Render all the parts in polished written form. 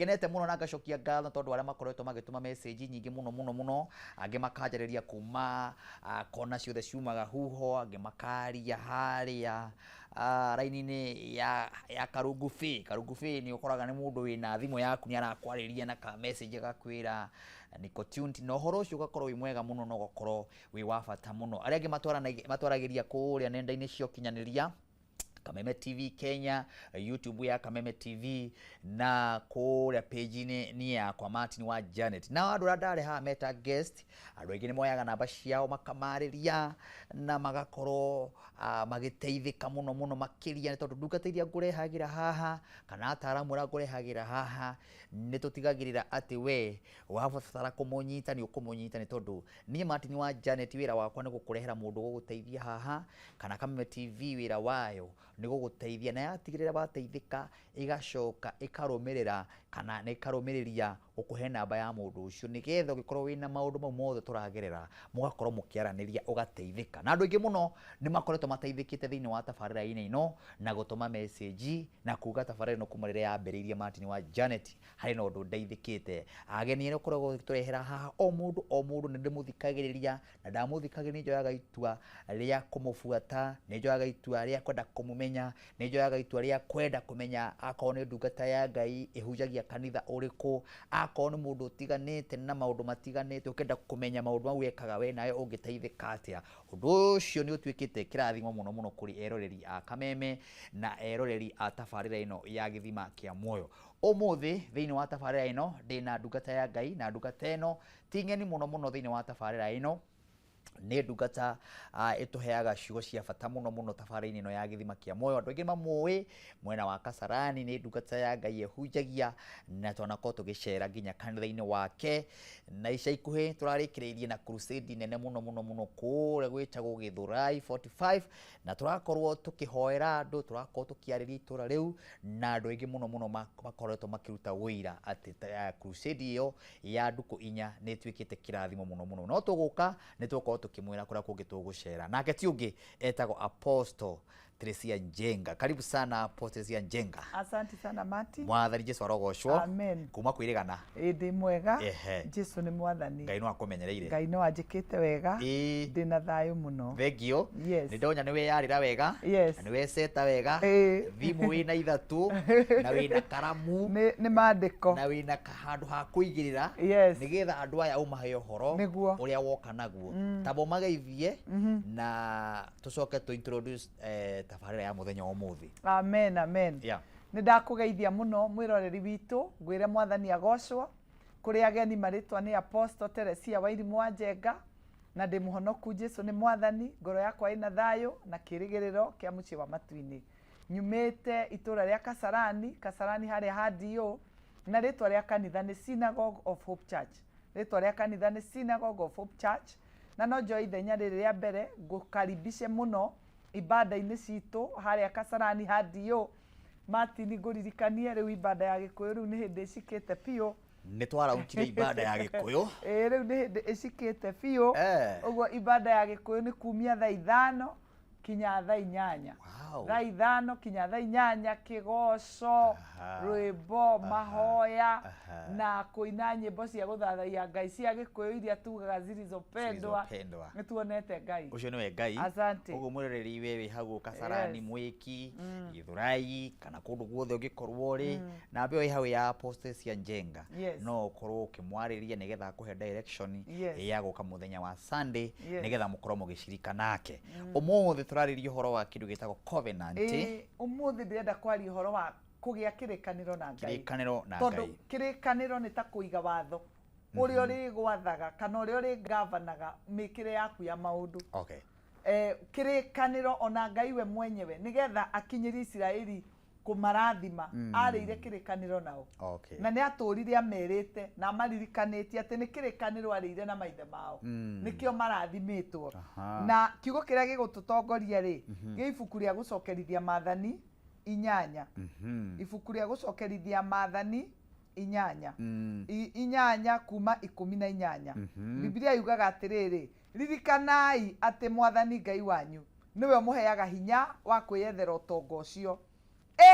ngenete muno na ngacokia ngatho tondu aria makoretwo magituma message nyingi muno ange makajareria kuma kona ciothe ciumaga huho ange makaria haria raini-ini ya Karungufi ni ukoraga ni mundu wina thimu yaku ni arakwariria na ka message gakwira niko tuned no horo ucio ugakorwo wi mwega muno no gukorwo wi wa bata muno aria ange matwaragiria kuria nenda-ini cio kinyaniria Kameme TV Kenya, YouTube ya Kameme TV na kuria page ni ya kwa Martin wa Janet. Na andu radare ha meta guest, andu aingi ni moyaga namba ciao makamariria na magakorwo magiteithika muno makiria tondu ndungatithia ngurehagira haha kana ataramu ra ngurehagira haha ni tutigagirira ati we wabatara kumunyita ni ukumunyita ni tondu ni Martin wa Janet wira wakwa ni gukurehera mundu guguteithia haha kana Kameme TV wira wayo ni guguteithia na yatigirira bateithika igacoka ikarumirira kana ne karumiriria ukuhe namba ya mundu ucio nigetha ugikorwo wina maundu mau mothe turagerera mugakorwo mukiaraniria ugateithika na andu aingi muno ni makoretwo mateithikite thiini wa tabarira ino na gutuma message na kuga tabarira ino kuma riria yambiriirie Martin wa Janet hari no undu ndeithikite ageni ni ukoragwo turehera haha o mundu ni ndimuthikagiriria na ndamuthikagiriria njoyaga itua ria kumufuata ni njoyaga itua ria kwenda kumumenya ni njoyaga itua ria kwenda kumenya akorwo ni ndungata ya Ngai ihujagia kanitha uriku akorwo ni mundu utiganite na maundu matiganite ukenda kumenya maundu mau ekaga we nawe ungiteithika atia undu ucio ni utwikite kirathimo muno kuri eroreri a Kameme na eroreri a tabarira ino ya githima kia muoyo umuthi thiini wa tabarira ino ndina ndungata ya Ngai na ndungata ino tingeni muno thiini wa tabarira ino ni ndungata ituheaga ciugo cia bata muno tabarira ino ya githima kia muoyo andu aingi mamui mwena wa Kasarani ni ndungata ya Ngai ehunjagia na twanako tugicera nginya kanitha-ini wake na ica ikuhi turarikiriirie na crusade nene muno kure gwitagwo Githurai 45 na turakorwo tukihoera andu turakorwo tukiariria itura riu na andu aingi muno makoretwo makiruta wira ati crusade iyo ya nduku 4 ni twikite kirathimo muno no tuguka ni tuko tukimwira kuria kungi tugucera nake ti ungi etagwo Apostle Teresia Njenga. Karibu sana Apostle Teresia Njenga. Asante sana Mati. Mwathani Jesu arogocwo. Amen. Kuma kwirigana. Ndi mwega. Jesu ni mwathani. Ngai no akumenyereire. Ngai no anjikite wega. Ndina thayo muno. Thengio. Yes. Ni ndonya ni we yarira wega. Yes. Ni we seta wega. Thimu wina ithatu na wina karamu. Ni mandiko. Na wina handu ha kuigirira. Yes. Nigetha andu aya umahe uhoro uria woka naguo. Tabo mageithie na tucoke tu introduce tabarira ya muthenya umuthi. Amen. Yeah. Nindakugeithia muno mwiroreri witu ngwire mwathani agocwo kuri ageni maritwa ni Apostle Teresia Wairimu wa Njenga na ndi muhonoku Jesu ni mwathani ngoro yakwa ina thayo na kirigiriro kia muci wa matu-ini nyumite itura ria Kasarani haria hadio na ritwa ria kanitha ni Synagogue of Hope Church. Ritwa ria kanitha ni Synagogue of Hope Church na no njoi ithenya riri ria mbere ngukaribishe muno ibada-ini citu haria Kasarani hadio Martin nguririkanie riu ibada ya Gikuyu riu ni hindi icikite piu ni twarautire ibada ya Gikuyu riu ni hindi icikite piu uguo ibada ya Gikuyu ni kumia thaa 5 kinya thaa 8. Thaa 5 kinya thaa 8 kigoco rwimbo mahoya na kuina nyimbo cia guthathaia Ngai cia Gikuyu iria tugaga zilizopendwa nituonete Ngai ucio niwe Ngai. Asante. Uguo murereri wewe hagu Kasarani Mwiki Githurai kana kundu guothe ungikorwo ri na mbe hau ya Apostle cia Njenga no ukorwo ukimwariria nigetha akuhe direction ya guka muthenya wa Sunday nigetha mukorwo mugicirika nake. Umuthi turariria uhoro wa kindu gitagwo covenant. Umuthi ndirenda kwaria uhoro wa kugia kirikaniro na Ngai. Kirikaniro na Ngai. Tondu kirikaniro ni ta kuiga watho uria uri gwathaga kana uria uri gavanaga mikire yaku ya maundu. Okay. Kirikaniro ona Ngai we mwenyewe nigetha akinyiri Israeli kumarathima arire kirikaniro nao. Okay. Na ni aturire amerite na maririkanitie ati ni kirikaniro arire na maithe mao nikio marathimitwo na kiugo kiria gigututongoria ri giibuku ria gucokerithia maathani 8 ibuku ria gucokerithia maathani 8 8 kuma 18 Biblia yugaga atiriri ririkanai ati mwathani Ngai wanyu niwe muheaga hinya wa kwiyethera utongo ucio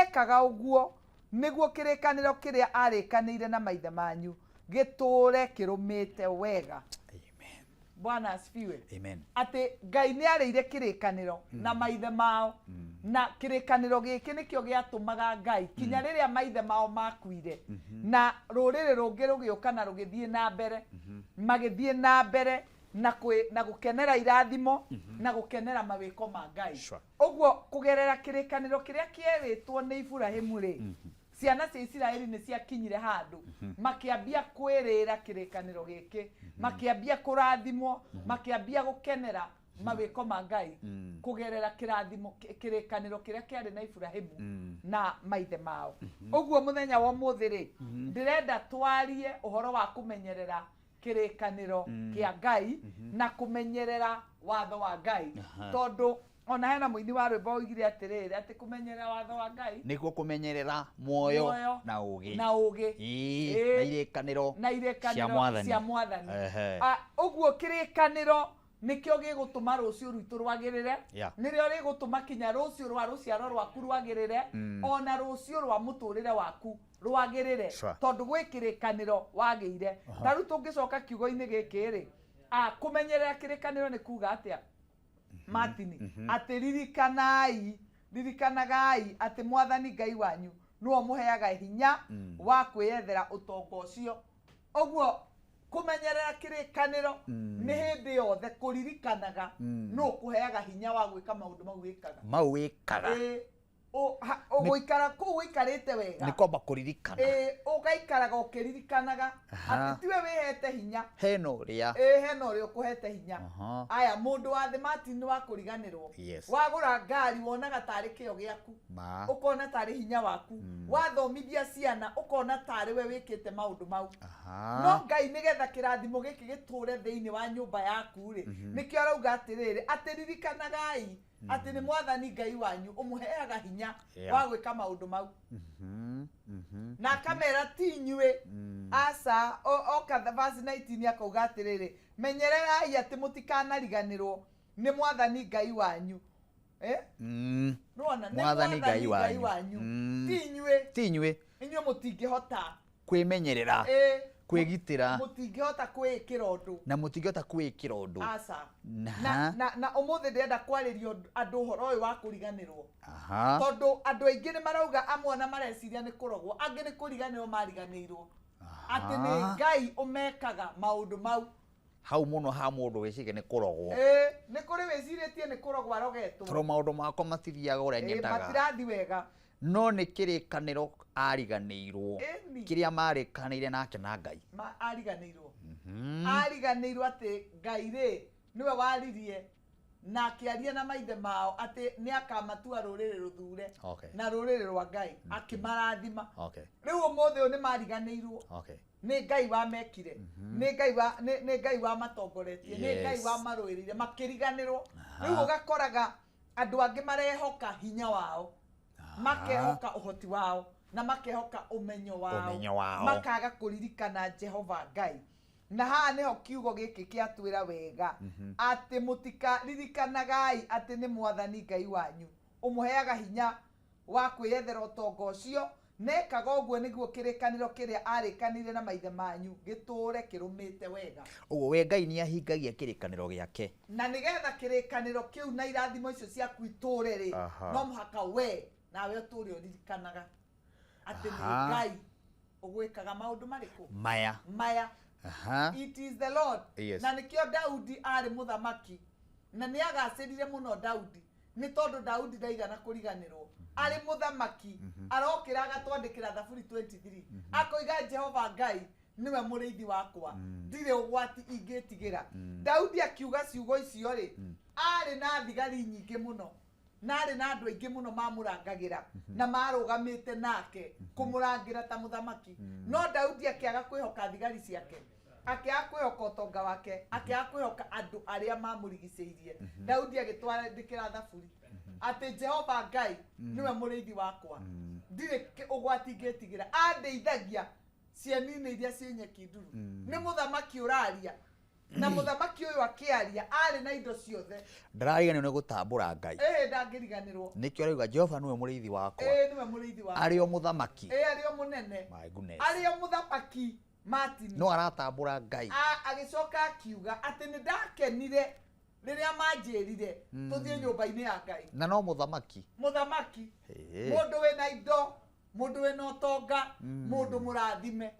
ekaga uguo niguo kirikaniro kiria arikanire na maithe manyu gitũre kirumite wega. Amen. Bwana asifiwe. Amen. Ati Ngai ni arĩire kirikaniro na maithe mao na kirikaniro gĩkĩ nĩkĩo gĩatũmaga Ngai kinya rĩrĩa maithe mao makuire na rũrĩrĩ rũngĩ rũgĩũka na rũgĩthiĩ na mbere magĩthiĩ na mbere na gukenera irathimo na gukenera mawĩko ma Ngai. Ũguo kugerera kirikaniro kĩrĩa kĩerĩtwo nĩ Ibrahimu rĩ, ciana cia Isiraeli nĩ ciakinyire handũ makiambia kwĩrĩra kirikaniro gĩkĩ, makiambia kũrathimwo, makiambia gukenera mawĩko ma Ngai kugerera kirikaniro kĩrĩa kĩarĩ na Ibrahimu na maithe mao. Ũguo mũthenya wa ũmũthĩ rĩ, ndĩrenda twarie ũhoro wa kũmenyerera kirikaniro kĩa Ngai na kũmenyerera watho wa Ngai, tondũ ona hena mũini wa rwĩmbo oigire atĩrĩrĩ atĩ kũmenyerera watho wa Ngai nĩguo kũmenyerera muoyo na ũgĩ na irekanĩro cia Mwathani. Ũguo kirikaniro nikio gĩgũtũma rũciũ rwitũ rwagĩrĩre, nĩrĩo rĩgũtũma kinya rũciũ rwa rũciaro rwaku rwagĩrĩre, ona rũciũ rwa mũtũrĩre waku rwagĩrĩre, tondũ gwĩ kirikaniro wagĩire. Ta rĩu tũngĩcoka kiugo-inĩ gĩkĩ rĩ, kũmenyerera kirikaniro nĩ kuga atĩa Martin? Atĩ ririkanagai atĩ Mwathani Ngai wanyu nĩwe mũheaga hinya wa kwĩyethera ũtonga ũcio. Ũguo kumenyerera kirikaniro nĩ hĩndĩ yothe kũririkanaga no kũheaga hinya wa gwĩka maũndũ mau wĩkaga. Ũgũikara kũu ũikarĩte wega nĩ kwamba kũririkana, ũgaikaraga ũkĩririkanaga atĩ tiwe wĩhete hinya, hena ũrĩa ũkũhete hinya. Aya, mũndũ wa thĩ Martin wa kũriganĩrwo, wagũra ngari wonaga tarĩ kĩo gĩaku, ũkona tarĩ hinya waku, wathomithia ciana ũkona tarĩ we wĩkĩte maũndũ mau. No Ngai nĩgetha kĩrathimo gĩkĩ gĩtũre thĩinĩ wa nyũmba yaku rĩ, nĩkĩo arauga atĩrĩrĩ atĩ ririkanagai atĩ nĩ Mwathani Ngai wanyu ũmũheaga hinya wa gwĩka maũndũ mau. Na kamera ti inyuĩ, aca. Oka verse 19 akauga atĩrĩrĩ, menyererai atĩ mũtikanariganĩrwo nĩ Mwathani Ngai wanyu. Mwathani Ngai wanyu ti inyuĩ, inyuĩ mũtingĩhota kwĩmenyerera, kwĩgitĩra, mũtingĩhota kwĩĩkĩra ũndũ na mũtingĩhota kwĩĩkĩra ũndũ. Aca. Na ũmũthĩ ndĩrenda kwarĩria andũ ũhoro ũyũ wa kũriganĩrwo, tondũ andũ aingĩ nĩ marauga amwe na mareciria nĩ kũrogwo, angĩ nĩ kũriganĩrwo mariganĩirwo, atĩ nĩ Ngai ũmekaga maũndũ mau. Hau mũno ha mũndũ wĩcirie nĩ kũrogwo, nĩ kũrĩ wĩcirĩtie nĩ kũrogwo arogetwo, tondũ maũndũ makwa matithiaga ũrĩa nyendaga, matirathi wega. No nĩ kĩrĩkanĩro ariganĩirwo, kĩrĩa marĩkanĩire nake na Ngai. Ariganĩirwo atĩ Ngai rĩ nĩwe waririe na akĩaria na maithe mao atĩ nĩ akamatua rũrĩrĩ rũthure na rũrĩrĩ rwa Ngai, akĩmarathima. Rĩu ũmũthĩ ũyũ nĩ mariganĩirwo, nĩ Ngai wamekire, nĩ Ngai wamatongoretie, nĩ Ngai wamarũĩrĩire makĩriganĩrwo. Rĩu ũgakoraga andũ angĩ marehoka hinya wao, makehoka ũhoti wao na makehoka ũmenyo wao, makaga kũririkana Jehova Ngai. Na haha nĩho kiugo gĩkĩ kĩatwĩra wega atĩ mũtikaririkanagai atĩ nĩ Mwathani Ngai wanyu ũmũheaga hinya wa kwĩyethera ũtonga ũcio, nekaga ũguo nĩguo kĩrĩkanĩro kĩrĩa arĩkanĩire na maithe manyu gĩtũre kĩrũmĩte wega. Ũguo we Ngai nĩ ahingagia kĩrĩkanĩro gĩake, na nĩgetha kĩrĩkanĩro kĩu na irathimo icio ciaku itũre rĩ, no mũhaka we nawe ũtũre ũririkanaga atĩ nĩ Ngai ũgwĩkaga maũndũ marĩkũ maya. It is the Lord. Na nĩkĩo Daudi arĩ mũthamaki na nĩ agacĩrire mũno Daudi, nĩ tondũ Daudi ndaigana kũriganĩrwo. Arĩ mũthamaki arokĩra agatwandĩkĩra Thaburi 23 akoiga Jehova Ngai niwe mũrĩithi wakwa, ndirĩ ũgwati ingĩtigĩra. Daudi akiuga ciugo icio rĩ, arĩ na thigari nyingĩ mũno na arĩ na andũ aingĩ mũno mamũrangagĩra na marũgamĩte nake kũmũrangĩra ta mũthamaki. No Daudi akĩaga kwĩhoka thigari ciake, akĩaga kwĩhoka ũtonga wake, akĩaga kwĩhoka andũ arĩa mamũrigicĩirie. Daudi agĩtwandĩkĩra Thaburi atĩ Jehova Ngai niwe mũrĩithi wakwa, ndirĩ ũgwati ingĩtigĩra, andeithagia cieni-inĩ iria ciĩ nyeki nduru. Nĩ mũthamaki ũraria na muthamaki uyu akiaria ari na indo ciothe ndarariganirwo nĩ gũtambũra Ngai ndangĩriganĩrwo nĩkĩo arauga Jehova nĩwe mũrĩithi wakwa niwe mũrĩithi wakwa arĩ o mũthamaki arĩ o mũnene my goodness arĩ o mũthamaki Martin no aratambũra Ngai agĩcoka akiuga atĩ nĩ ndakenire rĩrĩa manjĩrire tũthiĩ nyũmba-inĩ ya Ngai na no mũthamaki mũndũ wĩna indo mũndũ wĩna ũtonga mũndũ mũrathime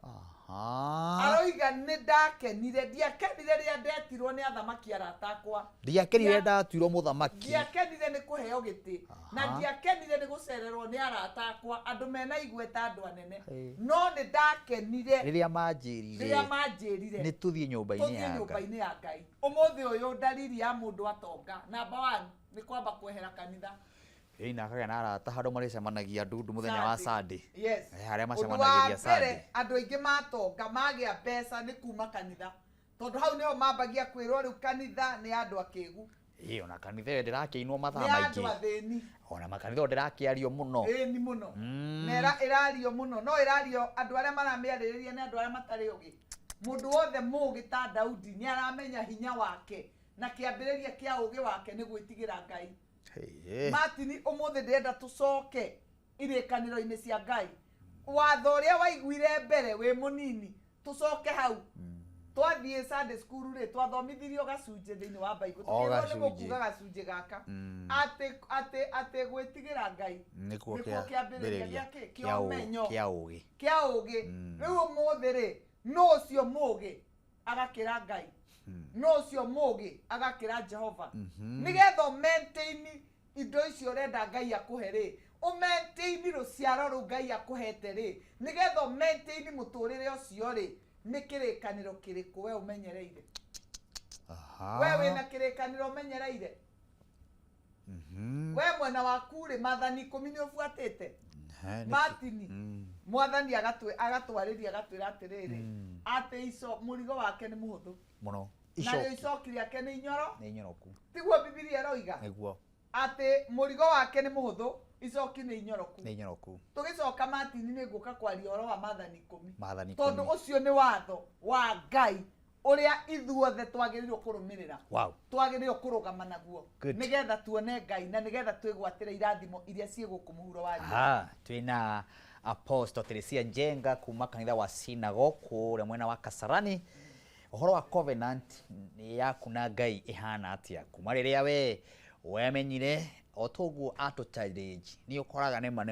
aroiga nĩ ndakenire ndiakenire rĩrĩa ndetirwo nĩ athamaki aratakwa ndiakenire ndatuirwo mũthamaki ndiakenire nĩ kũheo gĩtĩ na ndiakenire nĩ gũcererwo nĩ aratakwa andũ mena igweta andũ anene no nĩ ndakenire rĩrĩa manjĩrire nĩ tũthiĩ nyũmba-inĩ ya Ngai ũmũthĩ ũyũ dalili ya mũndũ atonga number 1 nĩ kwamba kwehera kanitha na akagĩa na arata handũ marĩcemanagia ndundu mũthenya wa Sunday harĩa ũndũ macemanagĩria wa Sunday mbere andũ aingĩ matonga magĩa mbeca nĩ kuma kanitha tondũ hau nĩo mambagia kwĩrwo rĩu kanitha nĩ andũ akĩgu ona kanitha ĩyo ndĩrakĩinwo mathaa nĩ andũ maingĩ athĩni ona makanitha ĩyo ndĩrakĩario mũno nĩ mũno na ĩrario mũno no ĩrario andũ arĩa maramĩarĩrĩria nĩ andũ arĩa matarĩ ũgĩ mũndũ wothe mũgĩ ta Daudi nĩ aramenya hinya wake na kĩambĩrĩria kĩa ũgĩ wake nĩ gwĩtigĩra Ngai Martin ũmũthĩ ndĩrenda tũcoke irĩkanĩro-inĩ cia Ngai watho ũrĩa waiguire mbere wĩ mũnini tũcoke hau twathiĩ Sunday school rĩ twathomithirio gacunjĩ thĩinĩ wa Bible tũkĩrwo nĩ gũkuga gacunjĩ gaka atĩ gwĩtigĩra Ngai nĩkuo kĩambĩrĩria kĩa ũmenyo kĩa ũgĩ rĩu ũmũthĩ rĩ no ũcio mũgĩ agakĩra Ngai no ũcio mũgĩ agakĩra Jehova nĩgetha maintain indo icio ũrenda Ngai akũhe rĩ maintain rũciaro rũu Ngai akũhete rĩ nĩgetha maintain mũtũrĩre ũcio rĩ nĩ kĩrĩkanĩro kĩrĩkũ we ũmenyereire we wĩna kĩrĩkanĩro ũmenyereire we mwena waku rĩ maathani 10 nĩ ũbuatĩte Martin mwathani agatwarĩria agatwĩra atĩrĩrĩ atĩ mũrigo wake nĩ mũhũthũ mũno na icoki rĩake nĩ inyoroku tiguo Biblia ĩroiga nĩguo atĩ mũrigo wake nĩ mũhũthũ icoki nĩ inyoroku tũgĩcoka Martin nĩ ngũka kwaria ũhoro wa maathani 10 tondũ ũcio nĩ watho wa Ngai ũrĩa ithuothe twagĩrĩirwo kũrũmĩrĩra twagĩrĩirwo kũrũgama naguo nĩgetha tuone Ngai na nĩgetha twĩgwatĩre irathimo iria ciĩ gũkũ mũhuro wa riũa twĩna Apostle Teresia Njenga kuma kanitha wa Synagogue kũrĩa mwena wa Kasarani ũhoro wa covenant yaku na Ngai ĩhana atĩa kuma rĩrĩa we wamenyire otoguo ato challenge ni ũkoraga nema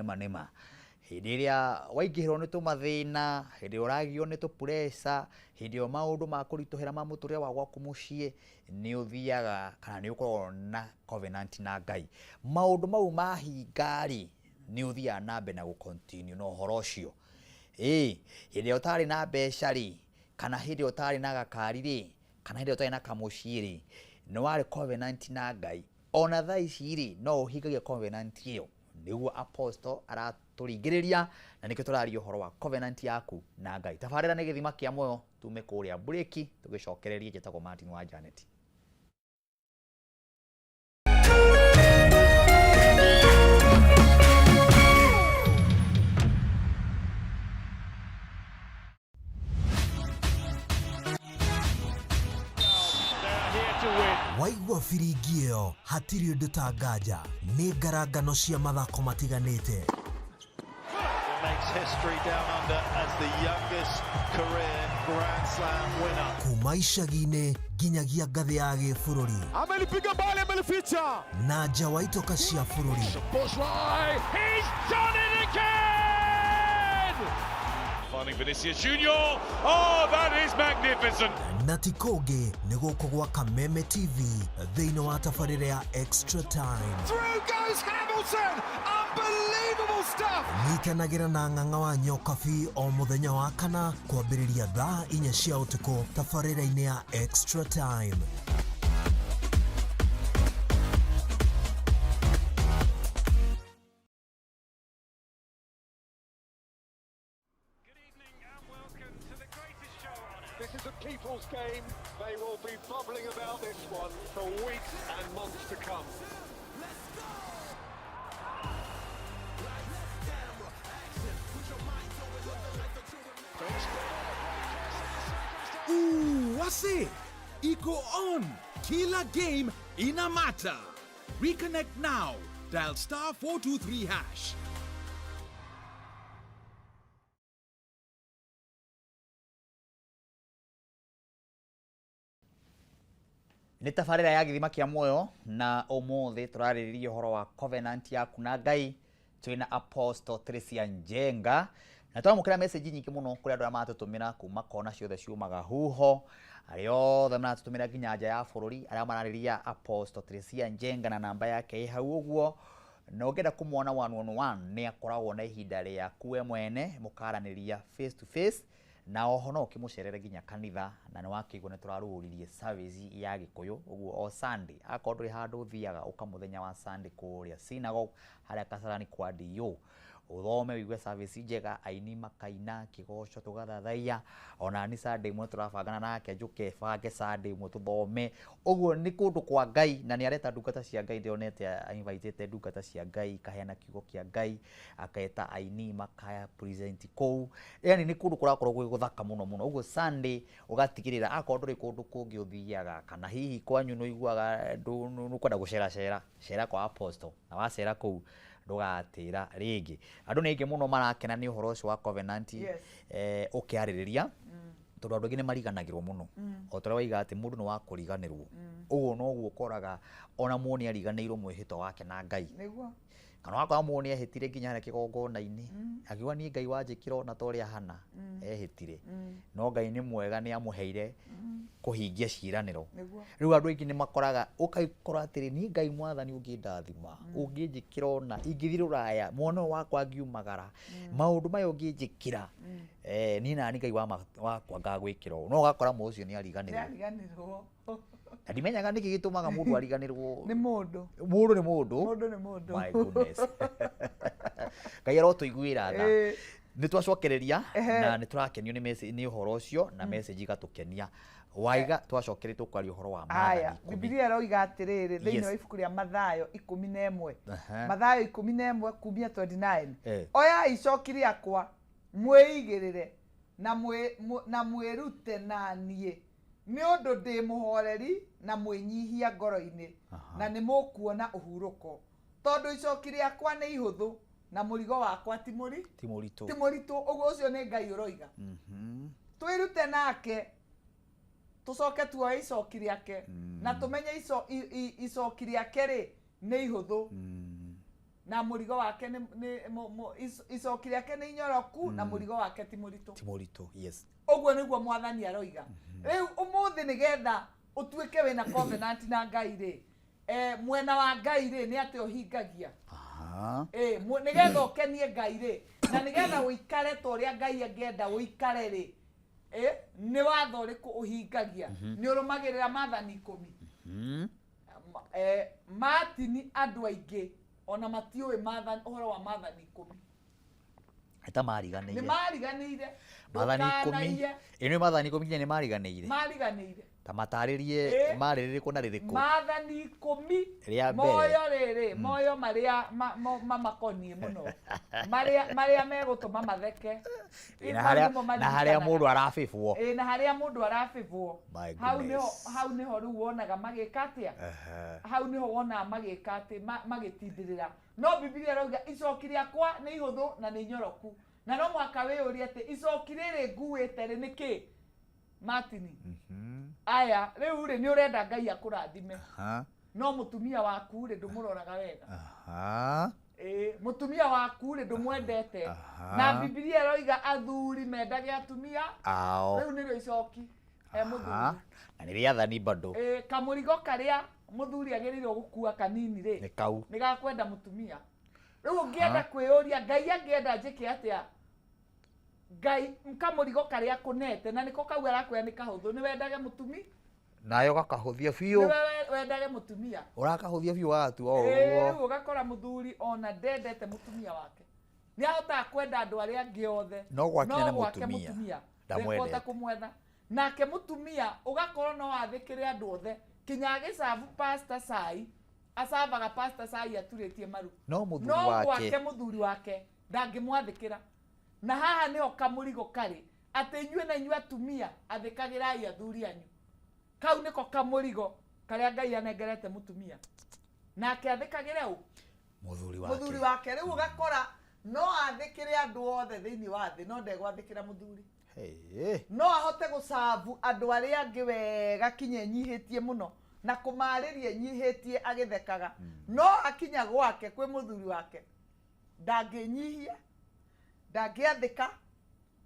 hĩndĩ ĩrĩa waingĩhĩrwo nĩ tũmathĩna hĩndĩ ũragio nĩ tũpressure hĩndĩ ĩyo maũndũ ma kũritũhĩra ma mũtũrĩre wa gwaku mũciĩ nĩ ũthiaga kana nĩ ũkoragwo na covenant na Ngai maũndũ mau mahinga-rĩ nĩ ũthiaga na mbere na gũcontinue na ũhoro ũcio hĩndĩ ĩyo ũtarĩ na mbeca-rĩ kana hĩndĩ ĩyo ũtarĩ na gakari-rĩ kana hĩndĩ ĩyo ũtarĩ na kamũciĩ-rĩ nĩ warĩ covenant na Ngai ona thaa ici-rĩ no ũhingagia covenant ĩyo nĩguo Apostle aratũringĩrĩria na nĩkĩo tũraria ũhoro wa covenant yaku na Ngai tabarĩra nĩ gĩthima kĩa muoyo tume kũrĩa break tũgĩcokereria njĩtagwo Martin wa Janet waigua biringi ĩyo hatirĩ ũndũ ta nganja nĩ ngarangano cia mathako matiganĩte kuma icagi-inĩ nginyagia ngathĩ ya gĩbũrũri amelipiga mbali amelificha na nja wa itoka cia bũrũri Vinicius Junior. Oh, that is magnificent. Na ti kũngĩ nĩ gũkũ gwa Kameme TV thĩinĩ wa tabarĩra ya Extra Time. Through goes Hamilton. Unbelievable stuff. Nyitanagĩra na ng'ang'a wa Nyokabi o mũthenya wa kana kwambĩrĩria thaa 4 cia ũtukũ tabarĩra-inĩ ya Extra Time. This is a people's game. They will be bubbling about this one for weeks and months to come. Wase iko on. Kila game ina matter. Reconnect now. Dial *423#. Nĩ tabarĩra ya gĩthima kĩa muoyo na ũmũthĩ tũrarĩrĩria ũhoro wa covenant yaku na Ngai twĩna Apostle Tricia Njenga na twamũkĩra message nyingĩ mũno kũrĩ andũ arĩa maratũtũmĩra kuma kona ciothe ciumaga huho arĩa othe maratũtũmĩra nginya nja ya bũrũri arĩa mararĩrĩria Apostle Tricia Njenga na namba yake ĩ hau ũguo na ũngĩenda kũmuona 111 nĩ akoragwo na ihinda rĩaku we mwene mũkaranĩria face to face na oho no ũkĩmũcerere nginya kanitha na nĩ wakĩigua nĩ tũrarũgĩririe service ya Gĩkũyũ ũguo o Sunday akorwo ndũrĩ handũ ũthiaga ũka mũthenya wa Sunday kũrĩa synagogue harĩa Kasarani kwa DO uthome wigue service njega aini makaina kĩgoco tũgathathaiya ona ni Sunday mwe tũrabangana nake njuke bange Sunday mwe tũthome ũguo nĩ kũndũ kwa Ngai na nĩ areta ndungata cia Ngai ndionete invite ndungata cia Ngai kaheana kiugo kĩa Ngai akaeta aini makaya present kũu yani nĩ kũndũ kũrakorwo gwĩ gũthaka mũno mũno ũguo Sunday ũgatigĩrĩra akorwo ndũrĩ kũndũ kũngĩ ũthiaga kana hihi kwanyu nĩ uiguaga nũkwenda gũcera cera kwa Apostle na wacera kũu ndugatira rĩngĩ andũ nĩ aingĩ mũno marakena nĩ ũhoro ũcio wa covenant ũkĩarĩrĩria tondũ andũ aingĩ nĩ mariganagĩrwo mũno o tũrĩa waiga atĩ mũndũ nĩ wa kũriganĩrwo ũguo noguo ũkoraga ona mũndũ nĩ ariganĩirwo mwĩhĩtwa wake na Ngai kana wakora mũndũ nĩ ehĩtire nginya harĩa kĩgongona-inĩ akiuga niĩ Ngai wanjĩkĩra na torĩa hana ehĩtire no Ngai nĩ mwega nĩ amũheire kũhingia ciĩranĩro rĩu andũ aingĩ nĩ makoraga ũkaikora atĩrĩ niĩ Ngai mwathani ũngĩndathima ũngĩnjĩkĩra na ingĩthiĩ rũraya mwana wakwa ngiumagara maũndũ maya ũngĩnjĩkĩra niĩ nani Ngai wakwa ngagwĩkĩra no ũgakora mũndũ ũcio nĩ ariganĩrwo ndimenyaga nĩkĩ gĩtũmaga mũndũ ariganĩrwo nĩ mũndũ nĩ mũndũ my goodness Ngai arotũiguĩra tha nĩ twacokereria na nĩ tũrakenio nĩ ũhoro ũcio na message igatũkenia waiga twacokereria tũkwaria ũhoro wa Maathani Biblia ĩroiga atĩrĩrĩ thĩinĩ wa ibuku rĩa Mathayo 11 Mathayo 11 kumia 29 oya icoki rĩakwa mwĩigĩrĩre na mwĩrute na niĩ nĩ ũndũ ndĩ mũhoreri na mwĩnyihia ngoro-inĩ na nĩ mũkuona ũhurũko tondũ icoki rĩakwa nĩ ihũthũ na mũrigo wakwa ti mũritũ ũguo ũcio nĩ Ngai ũroiga twĩrute nake tũcoke tuoe icoki rĩake na tũmenye icoki rĩake rĩ nĩ ihũthũ na mũrigo wake icoki rĩake nĩ inyoroku na mũrigo wake ti mũritũ yes ũguo nĩguo Mwathani aroiga rĩu ũmũthĩ nĩgetha ũtuĩke wĩna covenant na Ngai rĩ mwena wa Ngai rĩ nĩ atĩ ũhingagia nĩgetha ũkenie Ngai rĩ na nĩgetha ũikare ta ũrĩa Ngai angĩenda ũikare rĩ nĩ watho ũrĩkũ ũhingagia nĩ ũrũmagĩrĩra Maathani 10 Martin andũ aingĩ ona matiũĩ ũhoro wa Maathani 10 eta mariganĩire nĩ mariganĩire Maathani 10 nĩ Maathani 10 nginya nĩ mariganĩire ta matarĩrie marĩrĩkũ na rĩrĩkũ Maathani 10 moyo marĩa mamakoniĩ mũno marĩa megũtũma matheke na harĩa mũndũ arabĩbwo na harĩa mũndũ arabĩbwo hau nĩho rĩu wonaga magĩka atĩa hau nĩho wonaga magĩka atĩ magĩtindĩrĩra no Biblia ĩrauga icoki rĩakwa nĩ ihũthũ na nĩ inyoroku na no mũhaka wĩyũrie atĩ icoki rĩrĩ nguĩte rĩ nĩkĩ Martin aya rĩu rĩ nĩ ũrenda Ngai akũrathime no mũtumia waku rĩ ndũmũroraga wega mũtumia waku rĩ ndũmwendete na Biblia ĩroiga athuri mendage atumia rĩu nĩrĩo icoki mũthuri na nĩ rĩathani bado kamũrigo karĩa mũthuri agĩrĩirwo gũkua kanini rĩ nĩ gakwenda mũtumia rĩu ũngĩenda kwĩyũria Ngai angĩenda njĩke atĩa Ngai kamũrigo karĩa kũnete na nĩko kau arakwĩra nĩ kahũthũ nĩ wendage mũtumi nayo gakahũthia biũ nĩ wendage mũtumia ũrakahũthia biũ wagatua ũguo rĩu ũgakora mũthuri ona ndendete mũtumia wake nĩ ahotaga kwenda andũ arĩa angĩ othe no gwake mũtumia ndamwendete kũmwetha nake mũtumia ũgakorwo no athĩkĩre andũ othe kinya agĩcabu pastor cai acavaga pastor cai aturĩtie maru no gwake mũthuri wake ndangĩmwathĩkĩra na haha nĩho kamũrigo karĩ atĩ inyuĩ na inyuĩ atumia athĩkagĩrai athuri anyu kau niko kamurigo karia Ngai anengerete mutumia nake athikagire u muthuri wake riu ugakora no athikire andu othe thiini wa thi no ndegwathikira muthuri no ahote gucavu andu aria angi wega kinye nyihitie muno na kumariria nyihitie agithekaga no akinya gwake kwi muthuri wake ndanginyihia ndangiathika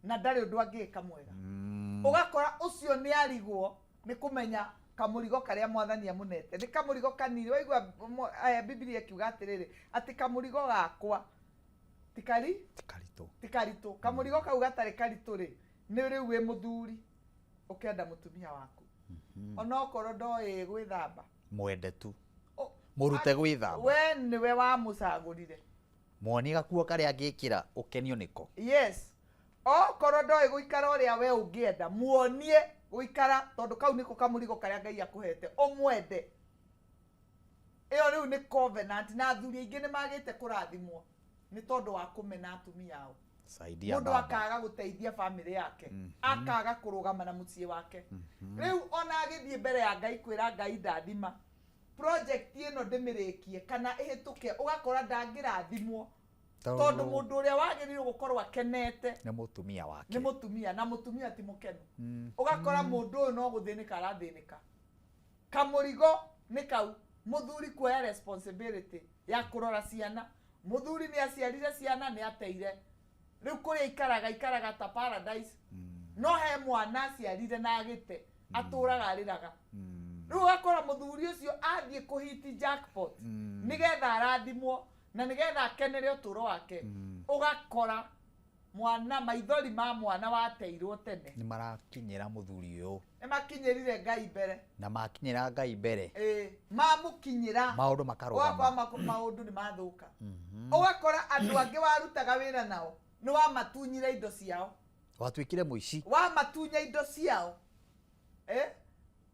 na ndari undu angika mwega ugakora ucio ni arigwo ni kumenya kamurigo karia mwathani amunete ni kamurigo kanini waigua Biblia kiuga atiriri ati kamurigo gakwa tikaritu kamurigo kau gatari karitu ri ni riu wi muthuri ukenda mutumia waku ona okoro ndoi gwithamba mwende tu murute gwithamba we niwe wa mucagurire mwoni gakuo karia angikira ukenio niko yes okoro ndoi guikara uria we ungienda muonie guikara tondu kau niko kamurigo karia Ngai akuhete omwende iyo riu ni covenant na athuri aingi ni magite kurathimwo ni tondu wa kumena atumia ao mundu akaga guteithia family yake akaga kurugama na mucie wake riu ona agithie mbere ya Ngai kwira Ngai ndathima project ino ndimirikie kana ihituke ugakora ndangirathimwo tondu mundu uria wagiririo gukorwo akenete ni mutumia wake ni mutumia na mutumia ti mukenu ugakora mundu uyu no guthinika arathinika kamurigo ni kau muthuri kuoya responsibility ya kurora ciana muthuri ni aciarire ciana ni ateire riu kuria ikaraga ta paradise no he mwana aciarire na agite aturaga ariraga riu ugakora muthuri ucio athie kuhiti jackpot nigetha arathimwo na nigetha akenere uturo wake ugakora mwana maithori ma mwana wateirwo tene ni marakinyira muthuri uyu ni makinyirire Ngai mbere na makinyira Ngai mbere mamukinyira maundu makarugama maundu ni mathuka ugakora andu angi warutaga wira nao ni wa matunyira indo ciao watwikire muici wa matunya indo ciao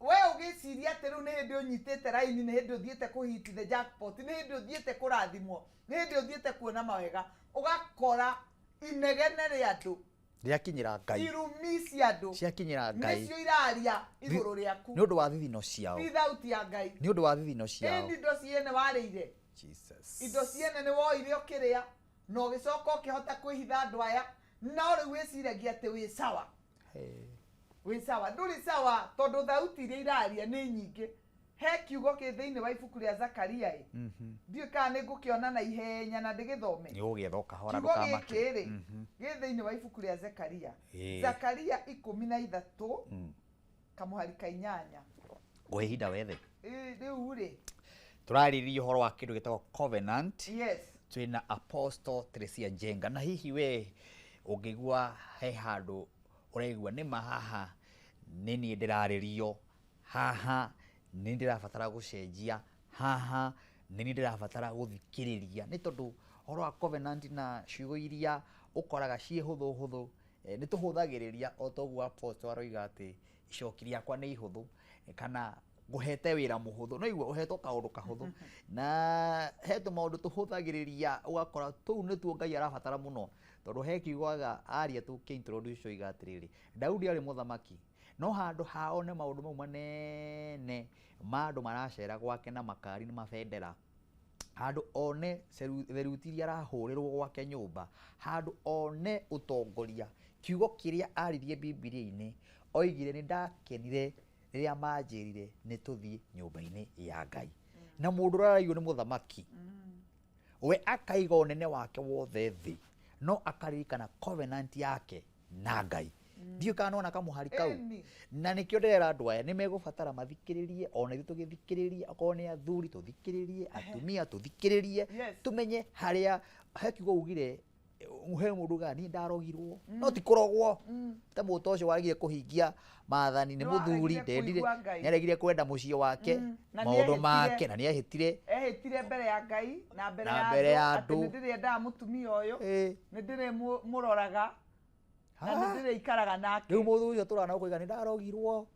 we ugiciria ati riu ni hindi unyitite raini ni hindi uthiete kuhiti the jackpot ni hindi uthiete kurathimwo ni hindi uthiete kuona mawega ugakora inegene ri andu riakinyira Ngai irumi cia andu ciakinyira Ngai nicio iraria iguru riaku ni undu wa thithino ciao ni thauti ya Ngai ni undu wa thithino ciao indo ciene warire Jesus indo ciene ni woire ukiria no gicoka ukihota kwihitha andu aya no riu wiciragia ati wi sawa wi sawa nduri sawa tondu thauti iria iraria ni nyingi he kiugo ki thiini wa ibuku ria Zakaria ndiu kana ningukiona na ihenya na ndigithome ni ugietha ukahora ndukamaki gi thiini wa ibuku ria Zakaria Zakaria 13 kamuharika 8 guhinda wethe riu ri turaririe horo wa kindu gitagwo covenant yes twina Apostle Teresia Njenga na hihi we ungigua he handu uregua ni mahaha nini ndiraririo haha nini ndirabatara gucenjia haha nini ndirabatara guthikiriria ni tondu horo wa covenant na ciugo iria ukoraga cie huthu ni tuhuthagiriria o toguo Apostle aroiga ati icokiria kwa ni ihuthu kana nguhete wira muhuthu no igwe uhetwo kaundu kahuthu na hetu maundu tuhuthagiriria ugakora tu ni tu Ngai arabatara muno tondu he kiugaga aria tu ki introduce iga atiriri Daudi ari muthamaki no handu hao ne maundu mau manene mandu maracera gwake na makari ni mabendera handu one therutiria arahurirwo gwake nyumba handu one utongoria kiugo kiria aririe Biblia-ini oigire ni ndakenire riria manjirire ni tuthie nyumba-ini ya Ngai na mundu raraigwo ni muthamaki we akaiga unene wake wothe thi no akaririkana covenant yake na Ngai ndiu kana ona kamuhari kau na nikio ndirera andu aya ni megubatara mathikiririe ona ithu tugithikiririe akorwo ni athuri tuthikiririe atumia tuthikiririe tumenye haria hekiugo ugire he mundu gani ndarogirwo no ti kurogwo ta muto ucio warigire kuhingia maathani ni muthuri ndendire ni aregire kwenda mucie wake maundu make na ni ehitire mbere ya Ngai na mbere ya andu ati ndirenda mutumia uyu ni ndire muroraga na ndire ikaraga nake riu muthuri ucio turana kuiga ni ndarogirwo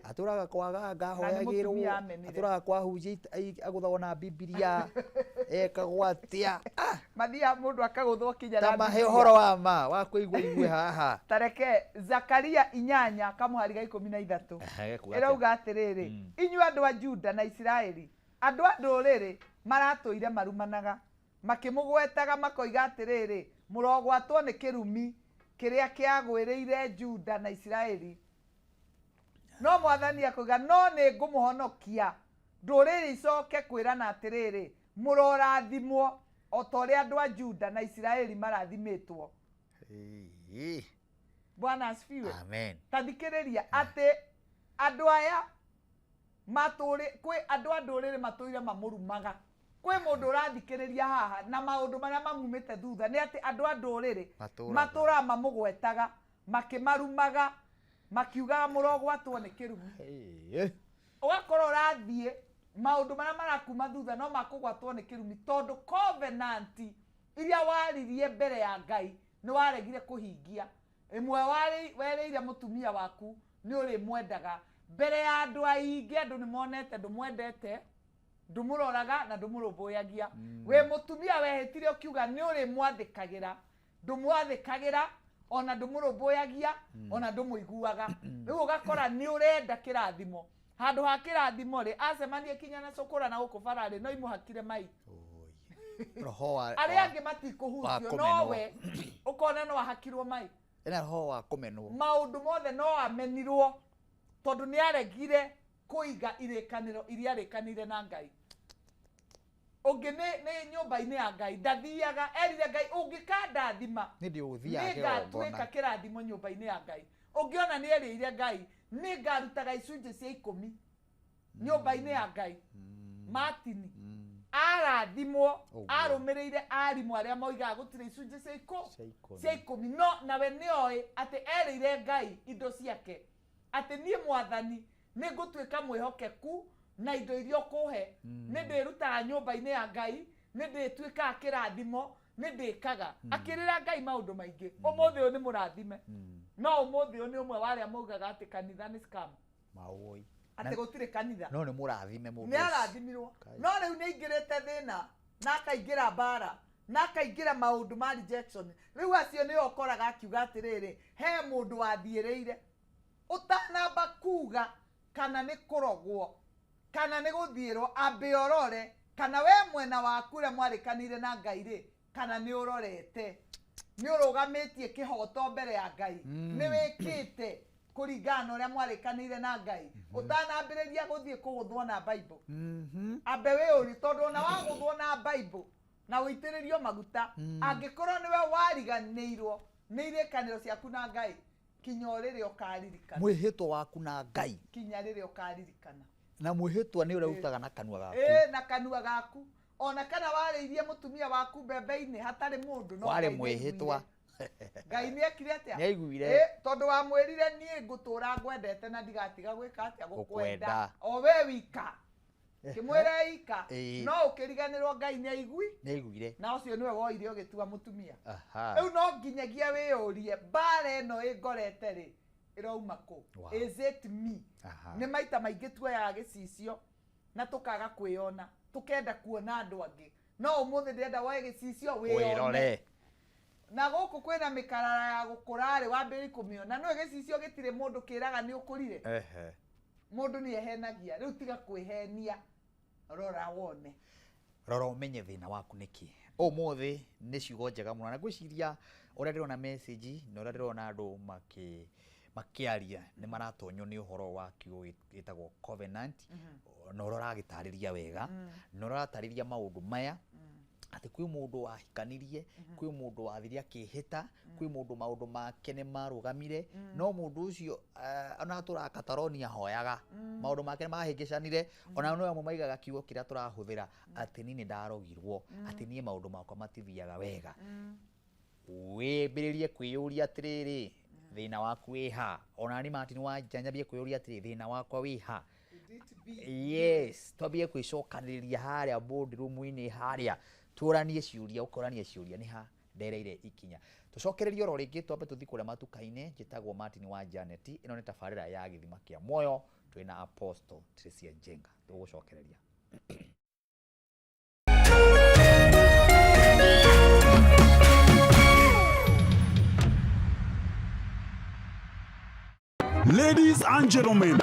aturaga kwaga ngahoyagirwo aturaga kwahunjia aguthagwo na Biblia kagwatia mathia mundu akaguthwo kinya na tamahe horo wa ma wa kuigua igwe haha tareke Zakaria 8 kamuhari ga 13 irauga atiriri inyuĩ andũ a Juda na Isiraeli andũ a ndũrĩrĩ maratũire marumanaga makĩmũgwetaga makoiga atiriri mũrogwatwo nĩ kĩrumi kĩrĩa kĩagwĩrĩire Juda na Isiraeli no mwathani akuga no nĩ ngũmũhonokia ndũrĩrĩ icoke kwĩrana atiriri mũrorathimwo o ta ũrĩa andũ a Juda na Isiraeli marathimĩtwo. Bwana asifiwe. Amen. Tathikĩrĩria atĩ andũ aya kwĩ andũ a ndũrĩrĩ matũire mamũrumaga. Kwĩ mũndũ ũrathikĩrĩria haha na maũndũ marĩa mamumĩte thutha nĩ atĩ andũ a ndũrĩrĩ matũraga mamũgwetaga makĩmarumaga makiugaga mũrogwatwo nĩ kĩrumi. Ũgakorwo ũrathiĩ maũndũ marĩa marakuma thutha no makũgwatwo nĩ kĩrumi tondũ covenant iria waririe mbere ya Ngai nĩ waregire kũhingia. Ĩmwe werĩire mũtumia waku nĩ ũrĩmwendaga mbere ya andũ aingĩ andũ nĩ monete ndũmwendete ndũmũroraga na ndũmũrũmbũyagia. We mũtumia wehĩtire ũkiuga nĩ ũrĩmwathĩkagĩra ndũmwathĩkagĩra ona ndũmũrũmbũyagia ona ndũmũiguaga. Rĩu ũgakora nĩ ũrenda kĩrathimo handũ ha kĩrathimo rĩ acemanie kinya na cukura na gũkũ bararĩ no imũhakire mai roho wa arĩa angĩ matikũhutio no we ũkona no ahakirwo mai ena roho wa kũmenwo maũndũ mothe no amenirwo tondũ nĩ aregire kũiga irĩkanĩro iria arĩkanĩire na Ngai. Ũngĩ nĩ nyũmba-inĩ ya Ngai ndathiaga erire Ngai ũngĩkandathima nĩ ndĩũthiaga ngatuĩka kĩrathimo nyũmba-inĩ ya Ngai. Ũngĩona nĩ erĩire Ngai nĩ ngarutaga icunjĩ cia 10 nyũmba-inĩ ya Ngai. Martin arathimwo arũmĩrĩire arimũ arĩa moigaga gũtirĩ icunjĩ cia 10 no nawe nĩoĩ atĩ erĩire Ngai indo ciake atĩ niĩ mwathani nĩ ngũtuĩka mwĩhokeku na indo iria ũkũhe nĩ ndĩrutaga nyũmba-inĩ ya Ngai nĩ ndĩtuĩkaga kĩrathimo nĩ ndĩkaga akĩrĩra Ngai maũndũ maingĩ. Ũmũthĩ ũyũ nĩ mũrathime no ũmũthĩ ũyũ nĩ ũmwe warĩa maugaga atĩ kanitha nĩ scam maũi atĩ gũtirĩ kanitha no nĩ mũrathime mũndũ nĩ arathimirwo no rĩu nĩ aingĩrĩte thĩna na akaingĩra mbara na akaingĩra maũndũ ma rejection. Rĩu acio nĩ ũkoraga akiuga atĩrĩrĩ he mũndũ wathiĩrĩire ũtanamba kuga kana nĩ kũrogwo kana nĩ gũthiĩrwo ambe orore kana we mwena waku ũrĩa mwarĩkanĩire na Ngai rĩ kana nĩ ũrorete nĩ ũrũgamĩtie kĩhoto mbere ya Ngai nĩ wĩkĩte kũringana na ũrĩa mwarĩkanĩire na Ngai ũtanambĩrĩria gũthiĩ kũgũthwo na Bible. Ambe wĩũri tondũ ona wagũthwo na Bible na wĩitĩrĩrio maguta angĩkorwo nĩwe wariganĩirwo nĩ irĩkanĩro ciaku na Ngai kinya rĩrĩa ũkaririkana mwĩhĩtwa waku na Ngai kinya rĩrĩa ũkaririkana na mwĩhĩtwa nĩ ũrĩa utaga na kanua gaku na kanua gaku ona kana warĩirie mũtumia waku mbembe-inĩ hatarĩ mũndũ no warĩ mwĩhĩtwa Ngai nĩ ekire atĩa nĩ aiguire tondũ wamwĩrire niĩ ngũtũra ngwendete na ndigatiga gwĩka atĩa gũkwenda o we wika kĩmwĩre ika no ũkĩriganĩrwo Ngai nĩ aiguire na ũcio nĩwe woire ũgĩtua mũtumia. Rĩu no nginyagia wĩyũrie mbara ĩno ĩngorete rĩ ĩrauma kũ is it me? Nĩ maita maingĩ tuoyaga gĩcicio na tũkaga kwĩona tũkenda kuona andũ angĩ no ũmũthĩ ndĩrenda woe gĩcicio wĩyone na gũkũ kwĩna mĩkarara ya gũkũra rĩ wambĩrĩrie kũmĩona no gĩcicio gĩtirĩ mũndũ kĩraga nĩ ũkũrire mũndũ nĩ ehenagia rĩu tiga kwĩhenia rora wone rora ũmenye thĩna waku nĩkĩ. Ũmũthĩ nĩ ciugo njega mũno na ngwĩciria ũrĩa ndĩrona message na ũrĩa ndĩrona andũ makĩaria nĩ maratonywo nĩ ũhoro wa kiugo gĩtagwo covenant na ũrĩa ũragĩtarĩria wega na ũrĩa ũratarĩria maũndũ maya atĩ kwĩ mũndũ wahikanirie kwĩ mũndũ wathiria kĩhĩta kwĩ mũndũ maũndũ make nĩ marũgamire no mũndũ ũcio ona tũra Catalonia hoyaga maũndũ make nĩ mahĩngĩcanire ona no amwe maigaga kiugo kĩrĩa tũrahũthĩra atĩ niĩ nĩ ndarogirwo atĩ niĩ maũndũ makwa matithiaga wega. Wĩmbĩrĩrie kwĩyũria atĩrĩrĩ thĩna waku wĩ ha ona nĩ Martin wanjanyambie kwĩyũria atĩrĩrĩ thĩna wakwa wĩ ha. Yes twambie kwĩcokanĩrĩria harĩa boardroom-inĩ harĩa tũranie ciũria ũkoranie ciũria nĩ ha ndereire ikinya. Tũcokererie oro rĩngĩ twambe tũthi kũrĩa matuka-inĩ njĩtagwo Martin wa Janet ĩno nĩ tabarĩra ya gĩthima kĩa muoyo twĩna Apostle Tricia Njenga tũgũcokereria. Ladies and gentlemen,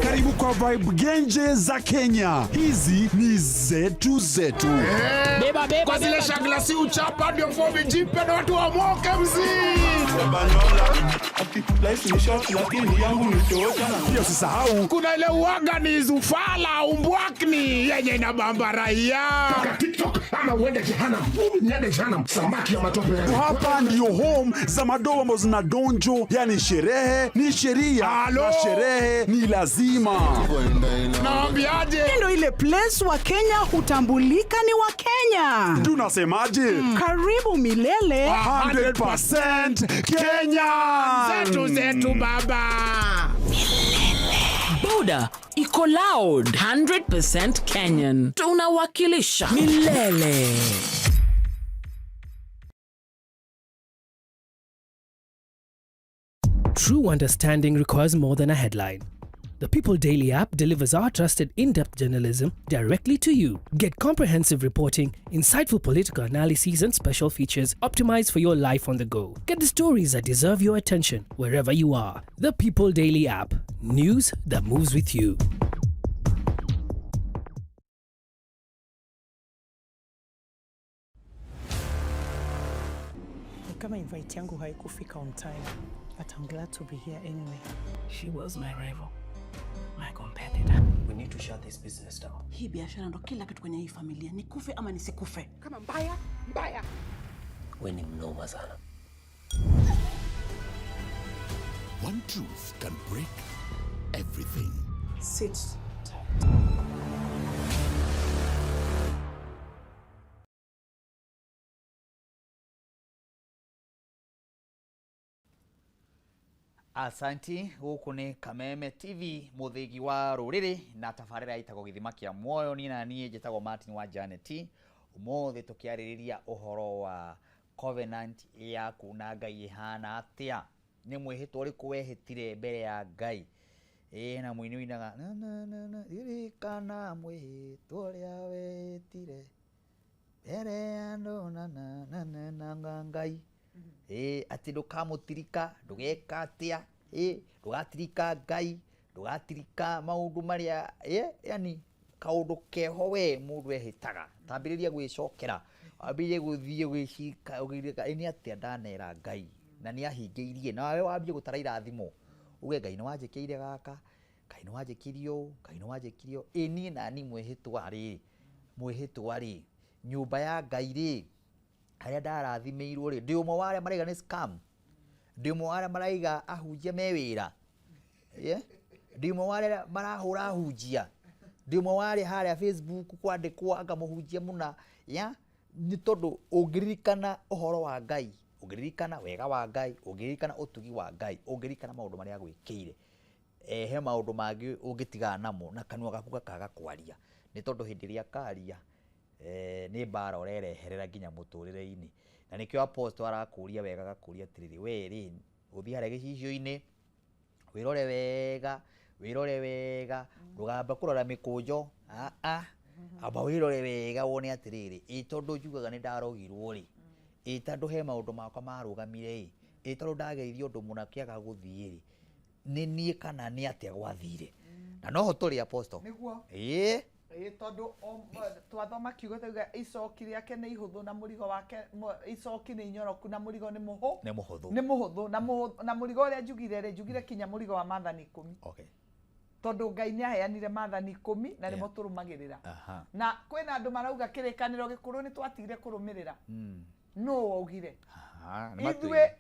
karibu kwa vibe genje za Kenya. Hizi ni zetu. Beba kwa zile shaglasi uchapa ndio fomi jipe na watu wa moke Life ni short lakini yangu ni tosha. Pia usisahau kuna ile uwaga ni zufala umbwakni yenye inabamba raia. TikTok ama uende jehanamu. Niende jehanamu samaki ya matope. Hapa ndio home za madoa ambazo zina donjo, yani sherehe ni sheria na sherehe ni lazima. Naambiaje? Ndio ile place wa Kenya hutambulika ni wa Kenya. Tunasemaje? Karibu milele 100% Kenya. Zetu baba. Buda iko loud 100% Kenyan. Tunawakilisha milele. True understanding requires more than a headline. The People Daily app delivers our trusted in-depth journalism directly to you. Get comprehensive reporting, insightful political analyses and special features optimized for your life on the go. Get the stories that deserve your attention wherever you are. The People Daily app. News that moves with you. Kama invite yangu haikufika on time, but I'm glad to be here anyway. She was my rival. My competitor. We need to shut this business down. Hii biashara ndo kila kitu kwenye hii familia. Nikufe ama nisikufe. Kama mbaya. We ni mnoma sana. One truth can break everything. Sit tight. Asanti, guku ni Kameme TV, muthigi wa ruriri na tabarira itagwo githima kia muoyo. Ni na nie njitagwo Martin wa Janet. Umuthi tukiaririria uhoro wa covenant ya kuna Ngai ihana atia. Ni mwihitwo riku wehitire mbere ya Ngai. Na mwini winaga na irikana mwihitwo ria wetire mbere ya andu na Ngai. Ati ndukamutirika ndugeka atia ndugatirika Ngai ndugatirika maundu maria yani kaundu keho we mundu ehitaga tambiriria gwicokera ambie guthie gwicika ugirika ni atia ndanera Ngai na ni ahingeirie na we wambie gutara irathimo uge Ngai ni wanjikiire gaka Ngai ni wanjikirio Ngai ni wanjikirio ni nani mwihitwa ri nyumba ya Ngai ri aria ndarathimirwo ri ndi umwe wa aria maraiga ni scam ndi umwe wa aria maraiga ahunjia me wira ndi umwe wa aria marahura ahunjia ndi umwe wa aria haria Facebook kwandikwo anga muhunjia muna ni tondu ungiririkana uhoro wa Ngai ungiririkana wega wa Ngai ungiririkana utugi wa Ngai ungiririkana maundu maria agwikire he maundu mangi ungitigana namo na kanua gaku gakaga kwaria ni tondu hindi ria karia ni bara urereherera nginya muturire-ini na nikio apostle arakuria wega gakuria tiriri weri uthi hare gicicio-ini wirore wega ndugamba kurora mikunjo aba wirore wega wone atiriri tondu njugaga ni ndarogirwo ri tondu he maundu makwa marugamire tondu ndageirio undu muna kiaga guthie ri ni nie kana ni atia gwathire na noho turi apostle niguo tondu twathoma kiugo tauga icoki riake ni ihuthu na murigo wake icoki ni inyoroku na murigo ni muhuthu na murigo uria njugire kinya murigo wa maathani 10 okay tondu Ngai ni aheanire maathani 10 na nimo turumagirira na kwina andu marauga kirikaniro gikuru ni twatigire kurumirira no augire ithwe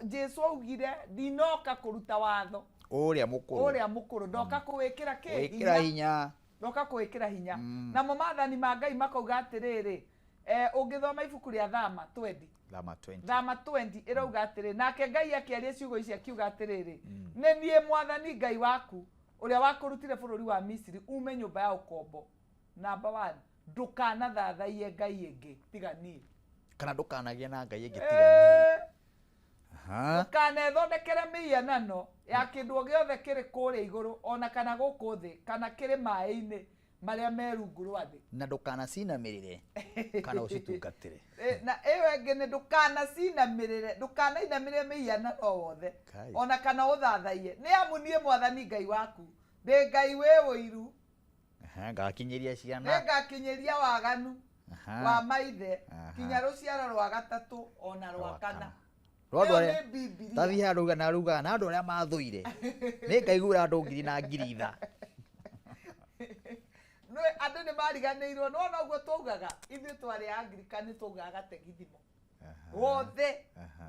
Jesu augire ndinoka kuruta watho uria mukuru ndoka kuwikira hinya ndoka kuwikira hinya na mo maathani ma Ngai makauga atiriri ungithoma ibuku ria Thama 20 irauga atiriri nake Ngai akiaria ciugo ici akiuga atiriri ni nie mwathani Ngai waku uria wakurutire bururi wa Misiri ume nyumba ya ukombo number 1 ndukana thathaie Ngai ingi tigani kana ndukanagia na Ngai ingi tigani Ndũkanethondekere mĩhianano ya kĩndũ o gĩothe kĩrĩ kũrĩa igũrũ ona kana gũkũ thĩ kana kĩrĩ maĩ-inĩ maria merungu rwathi na ndukana cinamirire kana ucitungatire na ewe ngene ndukana cinamirire ndukana inamirire meiana no wothe ona kana uthathaie ni amu nie mwathani Ngai waku ndi Ngai we wiru ngakinyiria ciana ngakinyiria waganu wa maithe kinya ruciaro rwa gatatu ona rwa kana Rodo aria tathi handu na ruga na andu aria mathuire ni ngaigura andu ngiri na ngiri itha no andu ni mariganirwo no noguo tugaga ithu twari Anglican tugaga gategithimo wothe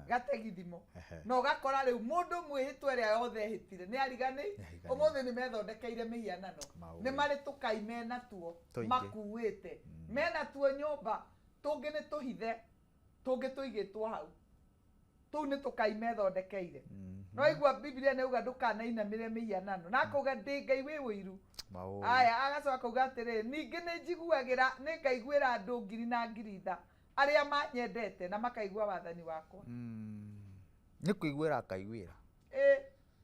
gategithimo no gakora riu mundu mwihitwe ria yothe hitire ni arigani umuthi ni methondekeire meianano ni mari tukai mena tuo makuite mena tuo nyumba tungi ni tuhithe tungi tuigitwo hau tu ni tukai methondekeire no igua Biblia ni uga ndukana inamire meianano na kuga ndi Ngai wi wiru aya agacoka kuga atiri ningi ni njiguagira ni ngaiguira andu ngiri na ngiri itha aria manyendete na makaigua wathani wakwa ni kuiguira akaiguira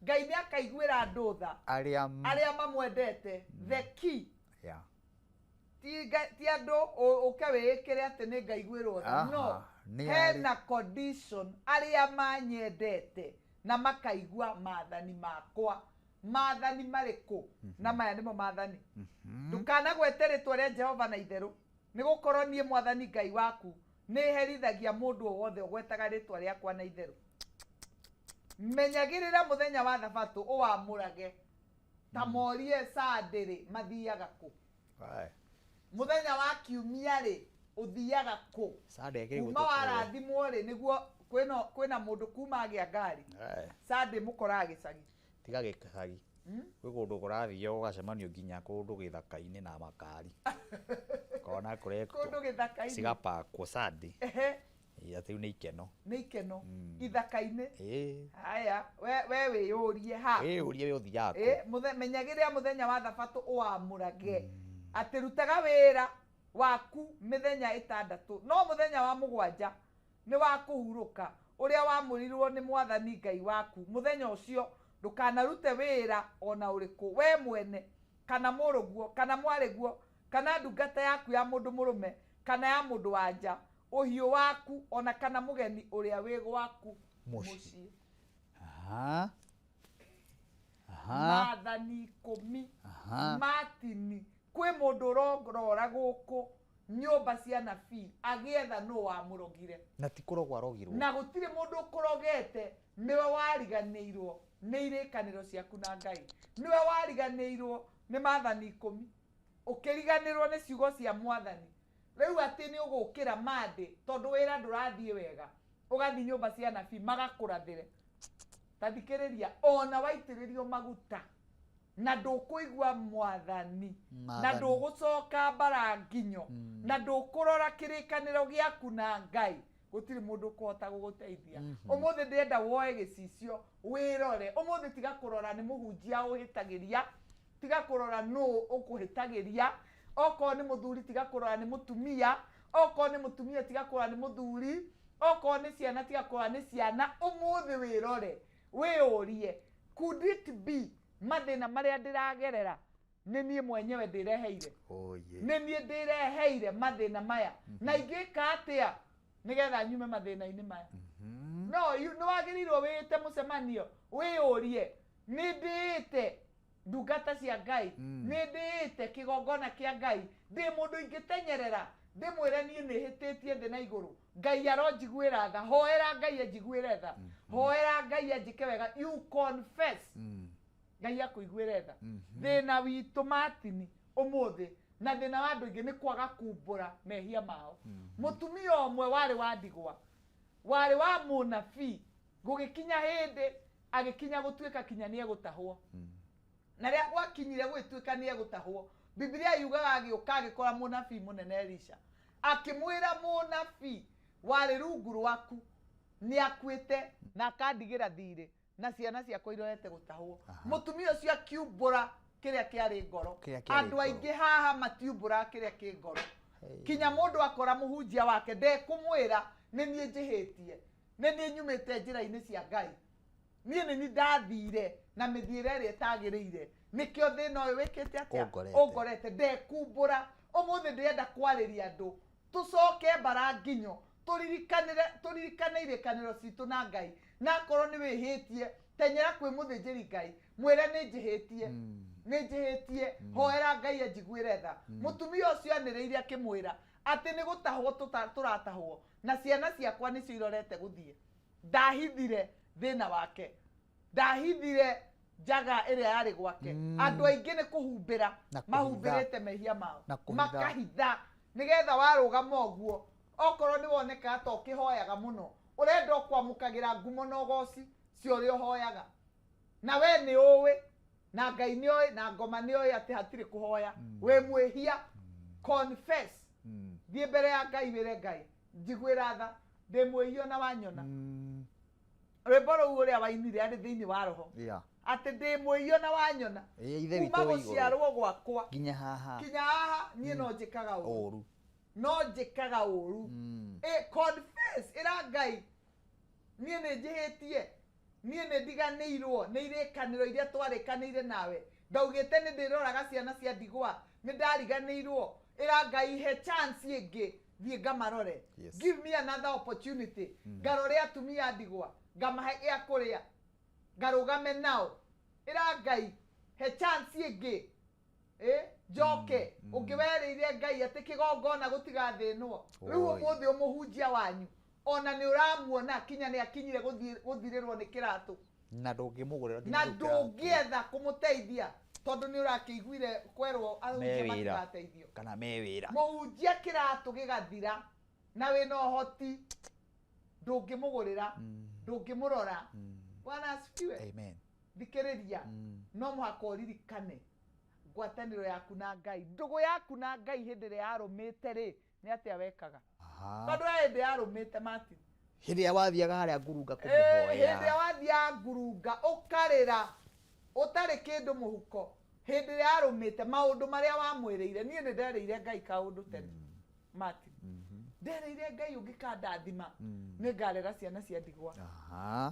Ngai ni akaiguira andu tha aria mamwendete the key ti andu ukawikire ati ni ngaiguirwo tha no hena condition aria manyendete na makaigua mathani makwa mathani mariku na maya nimo mathani ndukana gweteretwo ria Jehova na itheru ni gukorwo nie mwathani Ngai waku ni herithagia mundu wothe gwetaga ritwa riakwa na itheru menyagirira muthenya wa thabatũ uwamurage ta morie Sunday mathiaga ku muthenya wa kiumia ri uthiaga ku kuma warathimwo ri niguo kwina mundu kuma agia ngari Sunday mukoraga gicagi tiga gicagi kwi kundu kurathio ugacemanio nginya kundu githaka-ini na makari kona kureko kundu githaka-ini cigapakwo Sunday ati ni ikeno ithaka-ini haya we wiyurie ha wiyurie uthiaga menyagirira muthenya wa thabatũ uwamurage ati rutaga wira waku mithenya 6 no muthenya wa 7 ni wa kuhuruka uria wamurirwo ni mwathani Ngai waku muthenya ucio ndukanarute wira ona uriku we mwene kana muruguo kana mwariguo kana ndungata yaku ya mundu murume kana ya mundu wanja uhiu waku ona kana mugeni uria wi gwaku mucii mathani 10 matini kwi mundu rora guku nyumba cia nabii agietha no wamurogire na ti kurogwa rogirwo na gutire mundu kurogete niwe wariganirwo ni irikaniro ciaku na Ngai niwe wariganirwo ni mathani 10 ukiriganirwo ni ciugo cia mwathani riu ati ni ugukira mande tondu wira ndurathie wega ugathi nyumba cia nabii magakurathire tathikiriria ona waitiririo maguta na ndukuigua mwathani na ndugucoka baranginyo na ndukurora kirikaniro giaku na Ngai gutiri mundu kuhota guguteithia umuthi ndienda woe gicicio wirore umuthi tiga kurora ni muhunjia uhitagiria tiga kurora no ukuhitagiria oko ni muthuri tiga kurora ni mutumia oko ni mutumia tiga kurora ni muthuri oko ni ciana tiga kurora ni ciana umuthi wirore wiurie could it be mathina maria ndiragerera ni nie mwenyewe ndireheire ni nie ndireheire mathina maya na ingika atia nigetha nyume mathina-ini maya no wagirirwo wite mucemanio wiurie ni ndiite ndungata cia Ngai ni ndiite kigongona kia Ngai ndi mundu ingitenyerera ndimwire nie nihititie thi na iguru Ngai aronjiguira tha hoera Ngai anjiguire tha hoera Ngai anjike wega you confess Ngai akuiguire tha thina witu matini umuthi na thina wa andu ingi ni kwaga kumbura mehia mao mutumia omwe wari wa ndigwa wari wa munabii gugikinya hindi agikinya gutuika kinya nie gutahwo na ria gwakinyire gwituika nie gutahwo Biblia yugaga agiuka agikora munabii munene Elisha akimwira munabii wari rungu rwaku ni akuite na akandigira thiri na ciana ciakwa irorete gutahwo mutumia ucio akiumbura kiria kiari ngoro andu aingi haha matiumbura kiria ki ngoro kinya mundu akora muhunjia wake ndekumwira ni nie njihitie ni nie nyumite njira-ini cia Ngai niĩ nĩ ndathire na mĩthiĩre ĩrĩa ĩtagĩrĩire nĩkĩo thĩna ũyũ wĩkĩte atĩa ũngorete ndekumbũra ũmũthĩ ndĩrenda kwarĩria andũ tũcoke mbaranginyo tũririkane irekanĩro citũ na Ngai na korwo nĩ wĩhĩtie tenyera kwĩ mũthĩnjĩri Ngai mwĩre nĩnjĩhĩtie hoera Ngai anjiguĩre tha mũtumia ũcio anĩrĩire akĩmwĩra atĩ nĩ gũtahwo tũratahwo na ciana ciakwa nĩcio irorete gũthiĩ ndahithire thĩna wake ndahithire njaga ĩrĩa yarĩ gwake andũ aingĩ nĩ kũhumbĩra mahumbĩrĩte mehia mao makahitha nĩgetha warũgama ũguo okorwo nĩ woneka ta ũkĩhoyaga mũno ũrenda kwamũkagĩra ngumo na ũgoci cio ũrĩa ũhoyaga na we nĩ ũĩ na Ngai nĩ ũĩ na ngoma nĩ ũĩ atĩ hatirĩ kũhoya we mwĩhia confess thiĩ mbere ya Ngai wĩre Ngai njiguĩra tha ndĩ mwĩhia na wanyona rwĩmbo rũu ũrĩa wainire arĩ thĩinĩ wa roho atĩ ndĩ mwĩhia na wanyona kuma gũciarwo gwakwa nginya haha niĩ no njĩkaga ũru confess ĩra Ngai niĩ nĩ njĩhĩtie niĩ nĩ ndiganĩirwo nĩ irĩkanĩro iria twarĩkanĩire nawe ndaugĩte nĩ ndĩroraga ciana cia ndigwa nĩ ndariganĩirwo ĩra Ngai he chance ĩngĩ thiĩ ngamarore give me another opportunity ngarore atumia ndigwa ngamahe gĩa kũrĩa ngarũgame nao ĩra Ngai he chance ĩngĩ njoke ũngĩwerĩire Ngai atĩ kĩgongona gũtigathĩnwo rĩu ũmũthĩ ũmũhunjia wanyu ona nĩ ũramuona kinya nĩ akinyire gũthirĩrwo nĩ kĩratũ na ndũngĩmũgũrĩra na ndũngĩetha kũmũteithia tondũ nĩ ũrakĩiguire kwerwo ahunjia matigateithio kana mewĩra mũhunjia kĩratũ gĩgathira na wĩna ũhoti ndũngĩmũgũrĩra ndũngĩmũrora Bwana asifiwe amen thikĩrĩria no mũhaka ũririkane ngwatanĩro yaku na Ngai ndũgũ yaku na Ngai hĩndĩ ĩrĩa yarũmĩte rĩ nĩ atĩa wekaga tondũ hĩndĩ yarũmĩte Martin hĩndĩ ya wathiaga harĩa ngurunga kũmũhoya hĩndĩ ya wathiaga ngurunga ũkarĩra ũtarĩ kĩndũ mũhuko hĩndĩ ĩrĩa yarũmĩte maũndũ marĩa wamwĩrĩire niĩ nĩ nderĩire Ngai kaũndũ tene Martin nderĩire Ngai ũngĩkandathima nĩ ngarera ciana cia ndigwa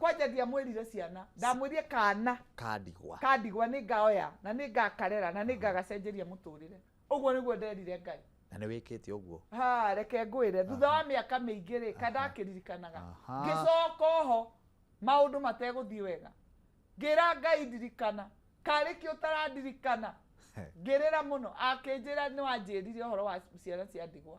kwanja ndiamwĩrire ciana ndamwĩrire kana kandigwa nĩ ngaoya na nĩ ngakarera na nĩ ngagacenjeria mũtũrĩre ũguo nĩguo nderire Ngai na nĩ wĩkĩte ũguo reke ngwĩre thutha wa mĩaka mĩingĩ rĩ kandakĩririkanaga ngĩcoka ho maũndũ mategũthiĩ wega ngĩra Ngai ndirikana karĩ kĩ ũtarandirikana ngĩrĩra mũno akĩnjĩra nĩ wanjĩrire ũhoro wa ciana cia ndigwa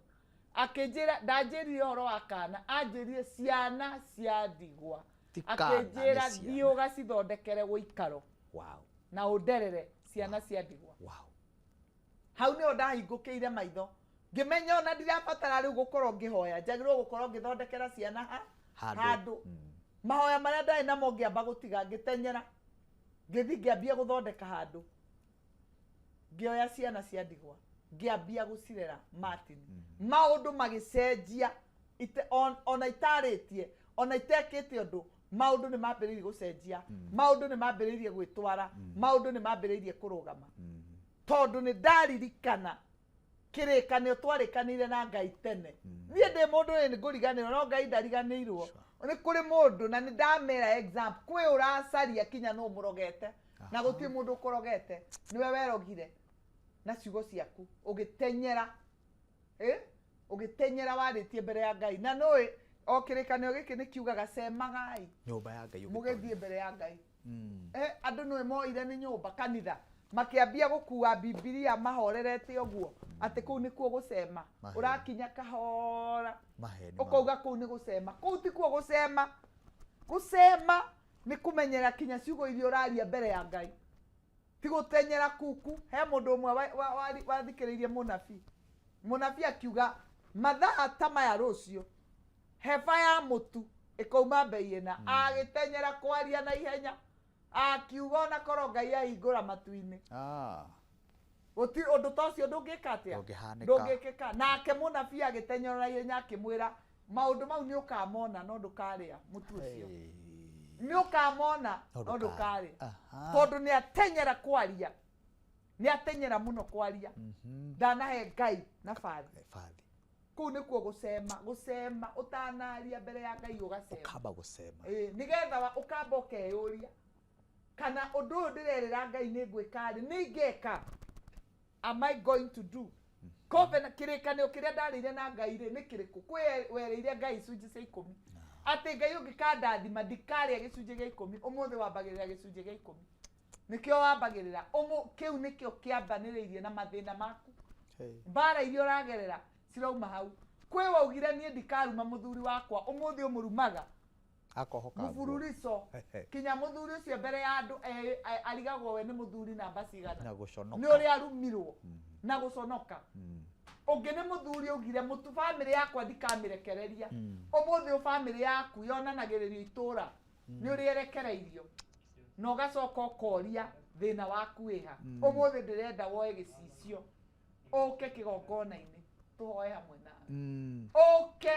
akĩnjĩra ndanjĩrire ũhoro wa kana anjĩrire ciana cia ndigwa akĩnjĩra thiĩ ũgacithondekere gũikaro na ũnderere ciana cia ndigwa hau nĩho ndahingũkĩire maitho ngĩmenya ona ndirabatara rĩu gũkorwo ngĩhoya njagĩrĩirwo gũkorwo ngĩthondekera ciana handũ mahoya marĩa ndarĩ namo ngĩamba gũtiga ngĩtenyera ngĩthi ngĩambia gũthondeka handũ ngĩoya ciana cia ndigwa ngĩambia gũcirera Martin maũndũ magĩcenjia ona itarĩtie ona itekĩte ũndũ maũndũ nĩ mambĩrĩirie gũcenjia maũndũ nĩ mambĩrĩirie gwĩtwara maũndũ nĩ mambĩrĩirie kũrũgama tondũ nĩ ndaririkana kĩrĩkanĩro twarĩkanĩire na Ngai tene niĩ ndĩ mũndũ nĩ ngũriganĩrwo no Ngai ndariganĩirwo nĩ kũrĩ mũndũ na nĩ ndamera example kwĩ ũracaria kinya no mũrogete na gũtirĩ mũndũ ũkũrogete niwe werogire na ciugo ciaku ũgĩtenyera ũgĩtenyera warĩtie mbere ya Ngai na nũĩ o kĩrĩkanĩro gĩkĩ nĩ kiugaga cemagai nyũmba ya Ngai mũgĩthiĩ mbere ya Ngai andũ nĩwe moire nĩ nyũmba kanitha makĩambia gũkua Bibilia mahorerete ũguo atĩ kũu nĩkuo gũcema ũrakinya kahora ũkauga kũu nĩ gũcema kũu ti kuo gũcema gũcema nĩ kũmenyera kinya ciugo iria ũraria mbere ya Ngai ti gũtenyera kuku he mũndũ ũmwe wathikĩrĩirie mũnabii akiuga mathaa ta maya rũciũ heba ya mũtu ĩkauma mbei ĩna agĩtenyera kwaria na ihenya akiuga ona korwo Ngai ahingũra matu-inĩ gũti ũndũ ta ũcio ndũngĩka atĩa ndũngĩkĩka nake mũnabii agĩtenyera na ihenya akĩmwĩra maũndũ mau nĩ ũkamona no ndũkarĩa mũtu ũcio nĩ ũkamona no ndũkarĩa tondũ nĩ atenyera kwaria nĩ atenyera mũno kwaria ndanahe Ngai na bathi ku ni kuo gusema utanaria mbere ya Ngai ugasema ukamba gusema nigetha ukamba ukeyuria kana undu ndirerera Ngai ni ngwikari ni ngeka am I going to do covenant kirikanio kiria ndarire na Ngai ri ni kiriku kwereire Ngai icunji cia 10 ati Ngai ungikandathima ndikaria gicunji gia 10 umuthi wambagirira gicunji gia 10 nikio wambagirira kiu nikio kiambaniriirie na mathina maku bara irio ragerera cirauma hau kwe waugire nie ndikaruma muthuri wakwa umuthi umurumaga akohoka mufururiso kinya muthuri ucio mbere ya andu arigagwo we ni muthuri namba cigana na guconoka ni uri arumirwo na guconoka ungi ni muthuri ugire mutu family yakwa ndikamirekereria umuthi u family yaku yonanagiririo itura ni uri erekereirio no gacoka ukoria thina waku iha umuthi ndirenda woe gicicio oke kigongona-ini tuhoe hamwe na oke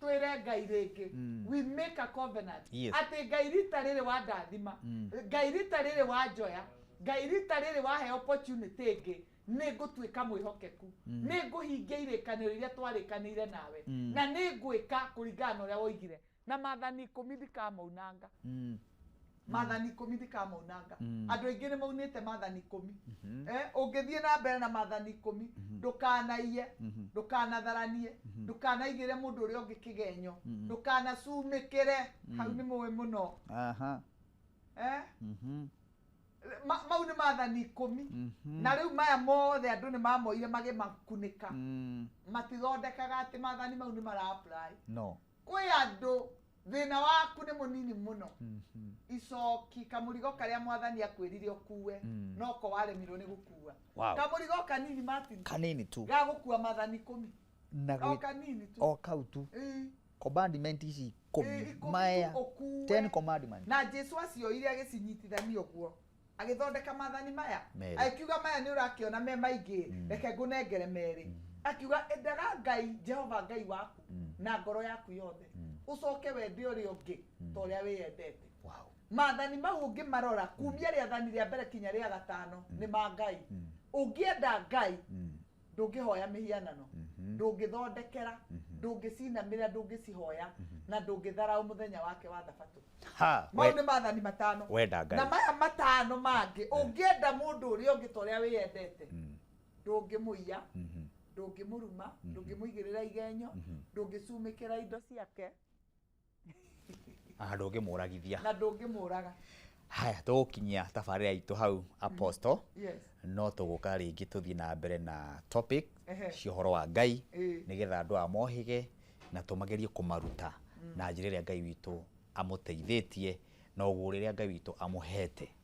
twire Ngai ringi we make a covenant ati Ngai rita riri wa ndathima Ngai rita riri wa njoya Ngai rita riri wa he opportunity ingi ni ngutwika mwihokeku ni nguhingia irikaniro iria twarikanire nawe na ni ngwika kuringana na uria woigire na maathani 10 ndikamaunanga maathani 10 ndikamaunanga andu aingi ni maunite maathani 10 ungithie na mbere na maathani 10 ndukanaie ndukanatharanie ndukanaigire mundu uria ungi kigenyo ndukanacumikire hau ni muwe muno mau ni maathani 10 na riu maya mothe andu ni mamoire mage makunika matithondekaga ati maathani mau ni mara apply no kwi andu thina waku ni munini muno icoki kamurigo karia mwathani akwirire ukue no ko waremirwo ni gukua kamurigo kanini Martin kanini tu ga gukua maathani 10 na kanini tu o kautu commandment ici 10 maya 10 commandments na Jesu acio iria agicinyitithania guo agithondeka maathani maya akiuga maya ni urakiona me maingi reke ngunengere meri akiuga endaga Ngai Jehova Ngai waku na ngoro yaku yothe ucoke wende uri ungi to uria wiyendete maathani mau ungi marora kumia riathani ria mbere kinya ria gatano ni ma Ngai ungienda Ngai ndungihoya mihianano ndungithondekera ndungicinamira ndungicihoya na ndungitharau muthenya wake wa thabatu mau ni maathani 5 wenda Ngai na maya 5 mangi ungienda mundu uria ungi to uria wiyendete ndungimuiya ndungimuruma ndungimuigirira igenyo ndungicumikira indo ciake ndungimuragithia na ndungimuraga haya tugukinyia tabarira itu hau apostle yes no tuguka ringi tuthie na mbere na topic cihoro wa Ngai nigetha andu amohige na tumagerie kumaruta na njira iria Ngai witu amuteithĩtie na uguo riria Ngai witu amuhete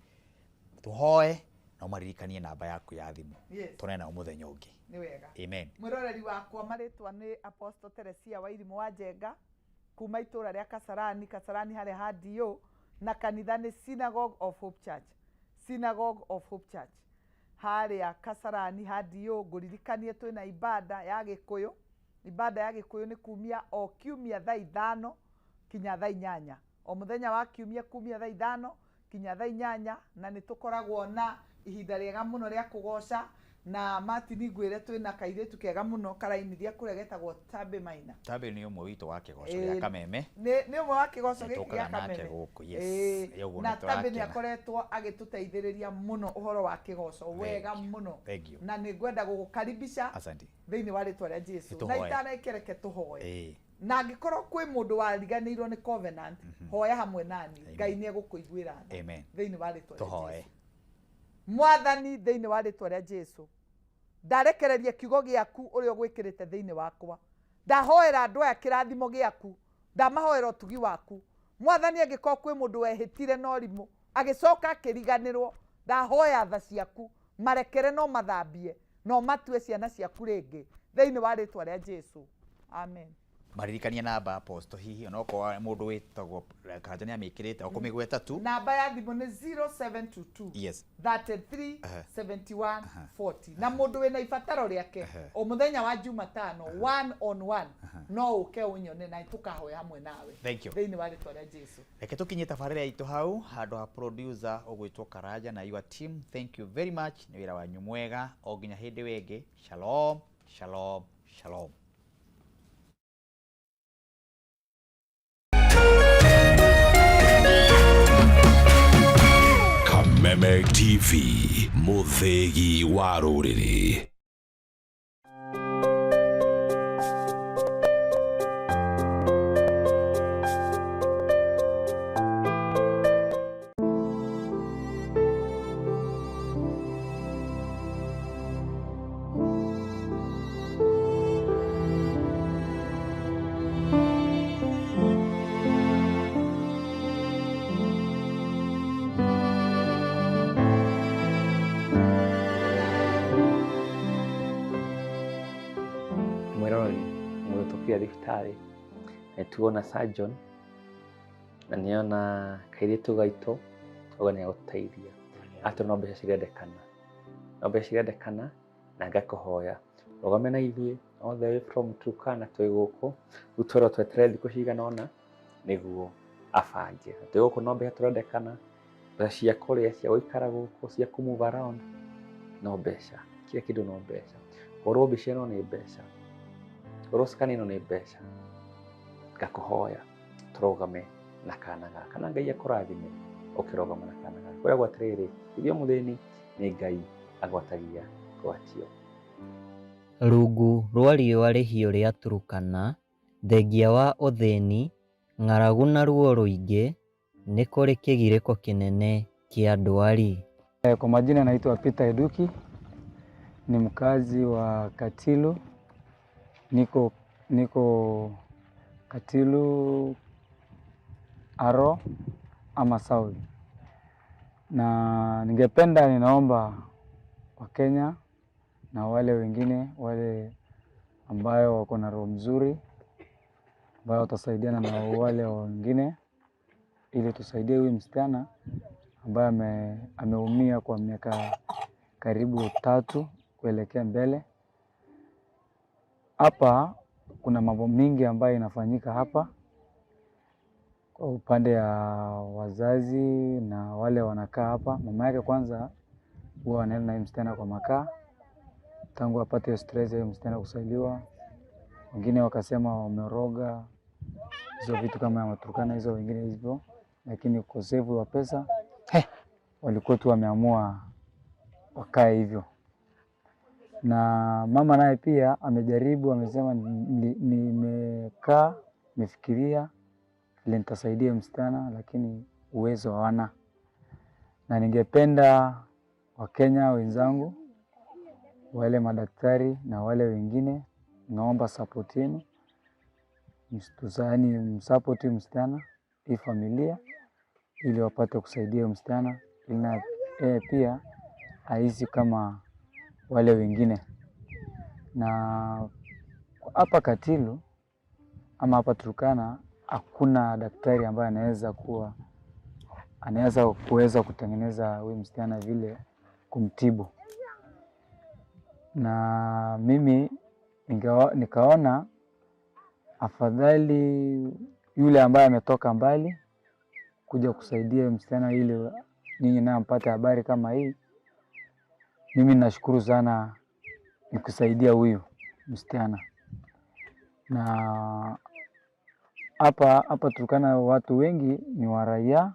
tuhoe na umaririkanie namba yaku ya thimu tunena umuthenya ungi ni wega amen mwiroreri wakwa maritwa ni Apostle Teresia wa Irimu wa Njenga kuma itura ria Kasarani hare hadio na kanitha ni Synagogue of Hope Church haria Kasarani hadio nguririkanie twina ibada ya Gikuyu ni kumia o kiumia thaa 5 kinya thaa 8 o muthenya wa kiumia kumia thaa 5 kinya thaa 8 na nitukoragwo na ihinda riega muno ria kugoca na Martin ngwire twina kairitu kega muno karainithia kuregetagwo Tabe Maina. Tabe ni umwe witu wake goco ya Kameme. Ni umwe wake goco ya Kameme. Yes. Na Tabe ni akoretwo agituteithiriria muno uhoro wa kigoco wega muno. Na ni ngwenda gugukaribisha. Asante. Thiini wa ritwa ria Jesu. Na itana ikereke tuhoe. Na angikorwo kwi mundu wariganirwo ni covenant hoya hamwe nani Ngai ni egukuiguira tha. Amen. Thiini wa ritwa ria Jesu. Tuhoe. Mwathani thiini wa ritwa ria Jesu ndarekereria kiugo giaku uria gwikirite thiini wakwa ndahoera andu aya kirathimo giaku ndamahoera utugi waku Mwathani angikoo kwi mundu wehitire no rimu agicoka akiriganirwo ndahoya tha ciaku marekere no mathambie no matue ciana ciaku ringi thiini wa ritwa ria Jesu amen. Maririkania namba apostle hihi onoko mundu witagwo kanja ni amikirite okumigweta tu namba ya thimu ni 0722 yes 33 71 40 na mundu wina ifataro riake o muthenya wa Jumatano 1 on 1 no uke unyone na tukahoya hamwe nawe thiini wa ritwa ria Jesu. Reke tukinye tabarira itu hau handu ha producer ogwitwo Karaja na your team, thank you very much ni wira wanyu mwega o nginya hindi wingi. Shalom shalom shalom. TV, muthegi wa rũrĩrĩ. Thibitarĩ tuona surgeon na niona kairitu gaitũ oga nĩ agũteithia atĩ no mbeca cirendekana na ngakũhoya rũgame na ithuĩ all the way from Turkana twĩ gũkũ rĩu twerwo tweterere thikũ cigana ũna nĩguo abange twĩ gũkũ no mbeca tũrendekana mbeca cia kũrĩa cia gũikara gũkũ cia ku move around no mbeca kila kĩndũ no mbeca korwo mbica ĩno nĩ mbeca Roscan ino nĩ mbeca ngakũhoya tũrũgame na kana gaka na Ngai akũrathime ũkĩrũgama na kana gaka kwĩragwo atĩrĩrĩ irio mũthĩni nĩ Ngai agwatagia gwatio rungu rwa riũa rĩhiũ rĩa Turkana thengia wa ũthĩni ng'aragu na ruo rũingĩ nĩ kũrĩ kĩgirĩko kĩnene kĩa ndwari. Kwa majina naitwa Peter Eduki, ni mkazi wa Katilu. Niko Katilu Aro ama South, na ninaomba Wakenya na wale wengine wale ambayo wako na roho mzuri ambayo watasaidiana na wale wengine ili tusaidie huyu msichana ambaye ameumia kwa miaka karibu 3 kuelekea mbele. Hapa kuna mambo mingi ambayo inafanyika hapa kwa upande ya wazazi na wale wanakaa hapa. Mama yake kwanza huwa wanaenda na msichana kwa makaa tangu apate stress ya msichana kusaidiwa. Wengine wakasema wameroga hizo vitu kama ya Maturkana hizo, wengine hivyo, lakini ukosefu wa pesa walikuwa tu wameamua wakae hivyo. Na mama naye pia amejaribu, amesema nimefikiria vile nitasaidia msichana, lakini uwezo hawana. Na ningependa Wakenya wenzangu, wale madaktari na wale wengine, naomba support yenu, msupport msichana, hii familia, ili wapate kusaidia msichana, ili pia aishi kama wale wengine. Na hapa Katilu ama hapa Turkana hakuna daktari ambaye anaweza kutengeneza huyu msichana vile kumtibu. Na mimi nikaona afadhali yule ambaye ametoka mbali kuja kusaidia msichana ili ninyi na mpate habari kama hii. Mimi nashukuru sana nikusaidia huyu msichana. Na hapa Turkana watu wengi ni waraia,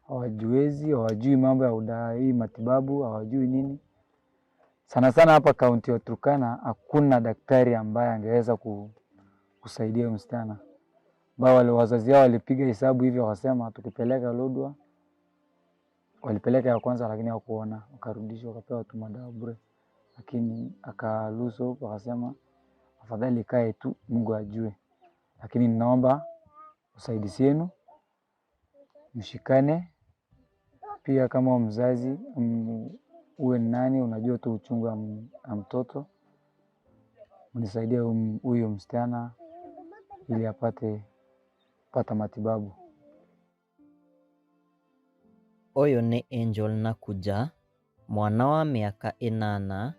hawajui mambo ya udai matibabu, hawajui nini. Sana sana hapa kaunti ya Turkana hakuna daktari ambaye angeweza kusaidia msichana. Wale wazazi wao walipiga hesabu hivyo wakasema tukipeleka Lodwar, walipeleka ya kwanza lakini hawakuona, wakarudishwa wakapewa tu madawa bure. Lakini akaluso wakasema afadhali kae tu, Mungu ajue. Lakini ninaomba usaidizi wenu, mshikane. Pia kama mzazi uwe nani unajua tu uchungu wa mtoto, unisaidie huyu msichana ili pata matibabu. Ũyũ nĩ Angel Nakuja, mwana wa mĩaka 8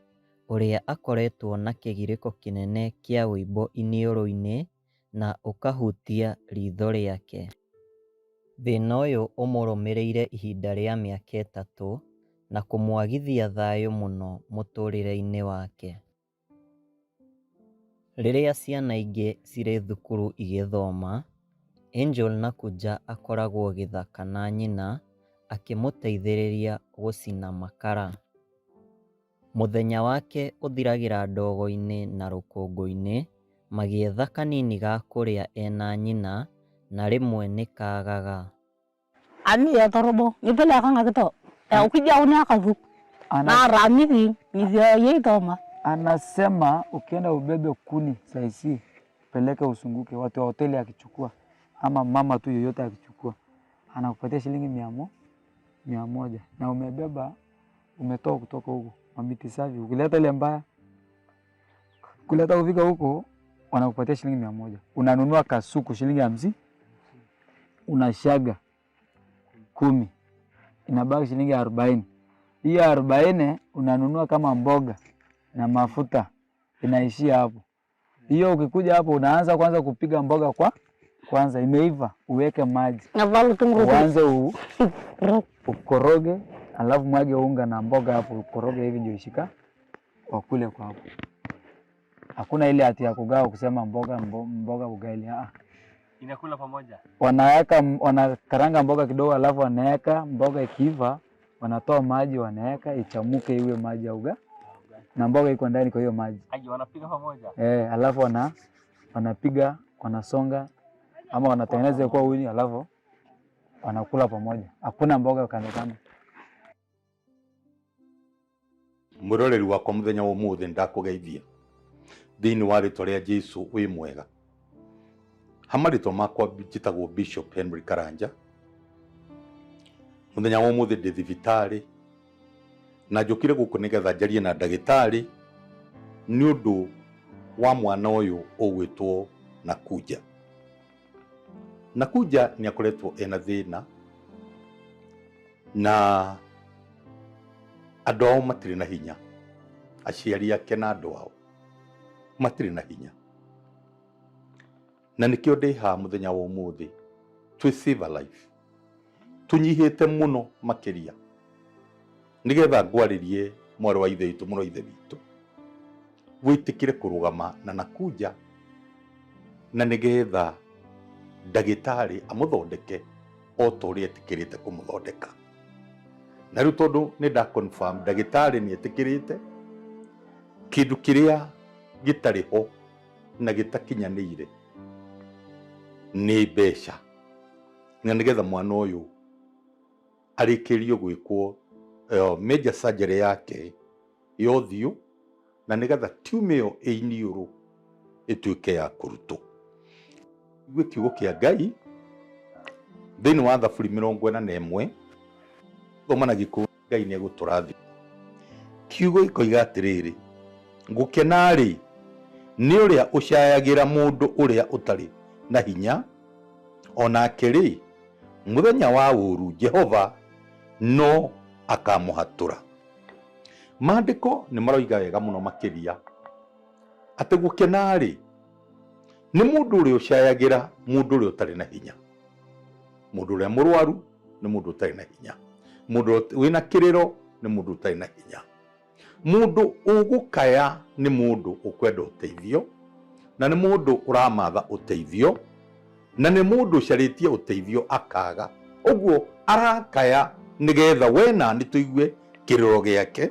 ũrĩa akoretwo na kĩgirĩko kĩnene kĩa wũimbo iniũrũ-inĩ na ũkahutia ritho rĩake. Thĩna ũyũ ũmũrũmĩrĩire ihinda rĩa mĩaka 3 na kũmwagithia thayũ mũno mũtũrĩre-inĩ wake. Rĩrĩa ciana ingĩ cirĩ thukuru igĩthoma, Angel Nakuja akoragwo gĩthaka na nyina akĩmũteithĩrĩria gũcina makara. Mũthenya wake ũthiragĩra ndogo-inĩ na rũkũngũ-inĩ, magĩetha kanini ga kũrĩa ena nyina, na rĩmwe nĩ kagaga. Ani ya torobo, nipeleka ngakito. Ukija unakavu. Na ramiki, nivyo. Anasema ukienda ubebe kuni saisi, peleke usunguke, watu wa hoteli akichukua ama mama tu yoyote akichukua, anakupatia shilingi 100 na umebeba, umetoa kutoka huko mamiti safi. Ukileta ile mbaya, kuleta kufika huko wanakupatia shilingi 100. Unanunua kasuku shilingi 50, unashaga 10, inabaki shilingi 40. Hiyo 40 unanunua kama mboga na mafuta, inaishia hapo. Hiyo ukikuja hapo unaanza kwanza kupiga mboga kwanza imeiva, uweke maji. Uanze ukoroge, alafu mwage unga na mboga hapo, ukoroge hivi ndio ishika wakule kwa hapo. Hakuna ile ati ya kugawa kusema mboga ugali. Inakula pamoja. Wanakaranga mboga kidogo, alafu wanaweka mboga, ikiiva wanatoa maji, wanaweka ichamuke iwe maji ya ugali. Na mboga iko ndani kwa hiyo maji. Wanapiga pamoja. Alafu wanapiga, wanasonga ama wanatengeneza kwa wini, alafu wanakula pamoja. Hakuna mboga kando kando. Muroreri wakwa muthenya wa umuthi ndakugeithia thiini wa ritwa ria Jesu wi mwega. Hamarito makwa njitagwo Bishop Henry Karanja. Muthenya wa umuthi ndi thibitari na njukire guku nigetha njarie na ndagitari ni undu wa mwana uyu ugwitwo Nakuja. Nakuja ni akoretwo ena thina na andu ao matiri na hinya, aciari ake na andu ao matiri na hinya, na nikio ndi ha muthenya wa umuthi twi save a life tunyihite muno makiria nigetha ngwaririe mwari wa ithe itu muno ithe witu witikire kurugama na Nakuja na nigetha ndagitari amuthondeke o tori etikirite kumuthondeka. Na riu tondu ni nda confirm ndagitari ni etikirite kindu kiria gitariho na gitakinyanire ni mbeca, na nigetha mwana uyu arikirio gwikwo major surgery yake yothiu, na nigetha tumio iniuru ituike ya kuruto. Igwe kiugo kia Ngai thiini wa Thaburi 41 thoma na gikuyu, Ngai ni eguturathi. Kiugo ikoiga atiriri, ngukenari ni uria ucayagira mundu uria utari na hinya, onake ri muthenya wa uru Jehova no akamuhatura. Maandiko ni maroiga wega muno makiria ati gukenari ni mundu uria ucayagira mundu uria utari na hinya. Mundu uria murwaru ni mundu utari na hinya, mundu wina kiriro ni mundu utari na hinya, mundu ugukaya ni mundu ukwenda uteithio, na ni mundu uramatha uteithio, na ni mundu ucaritie uteithio akaga. Uguo arakaya nigetha we na ni tuigue kiriro giake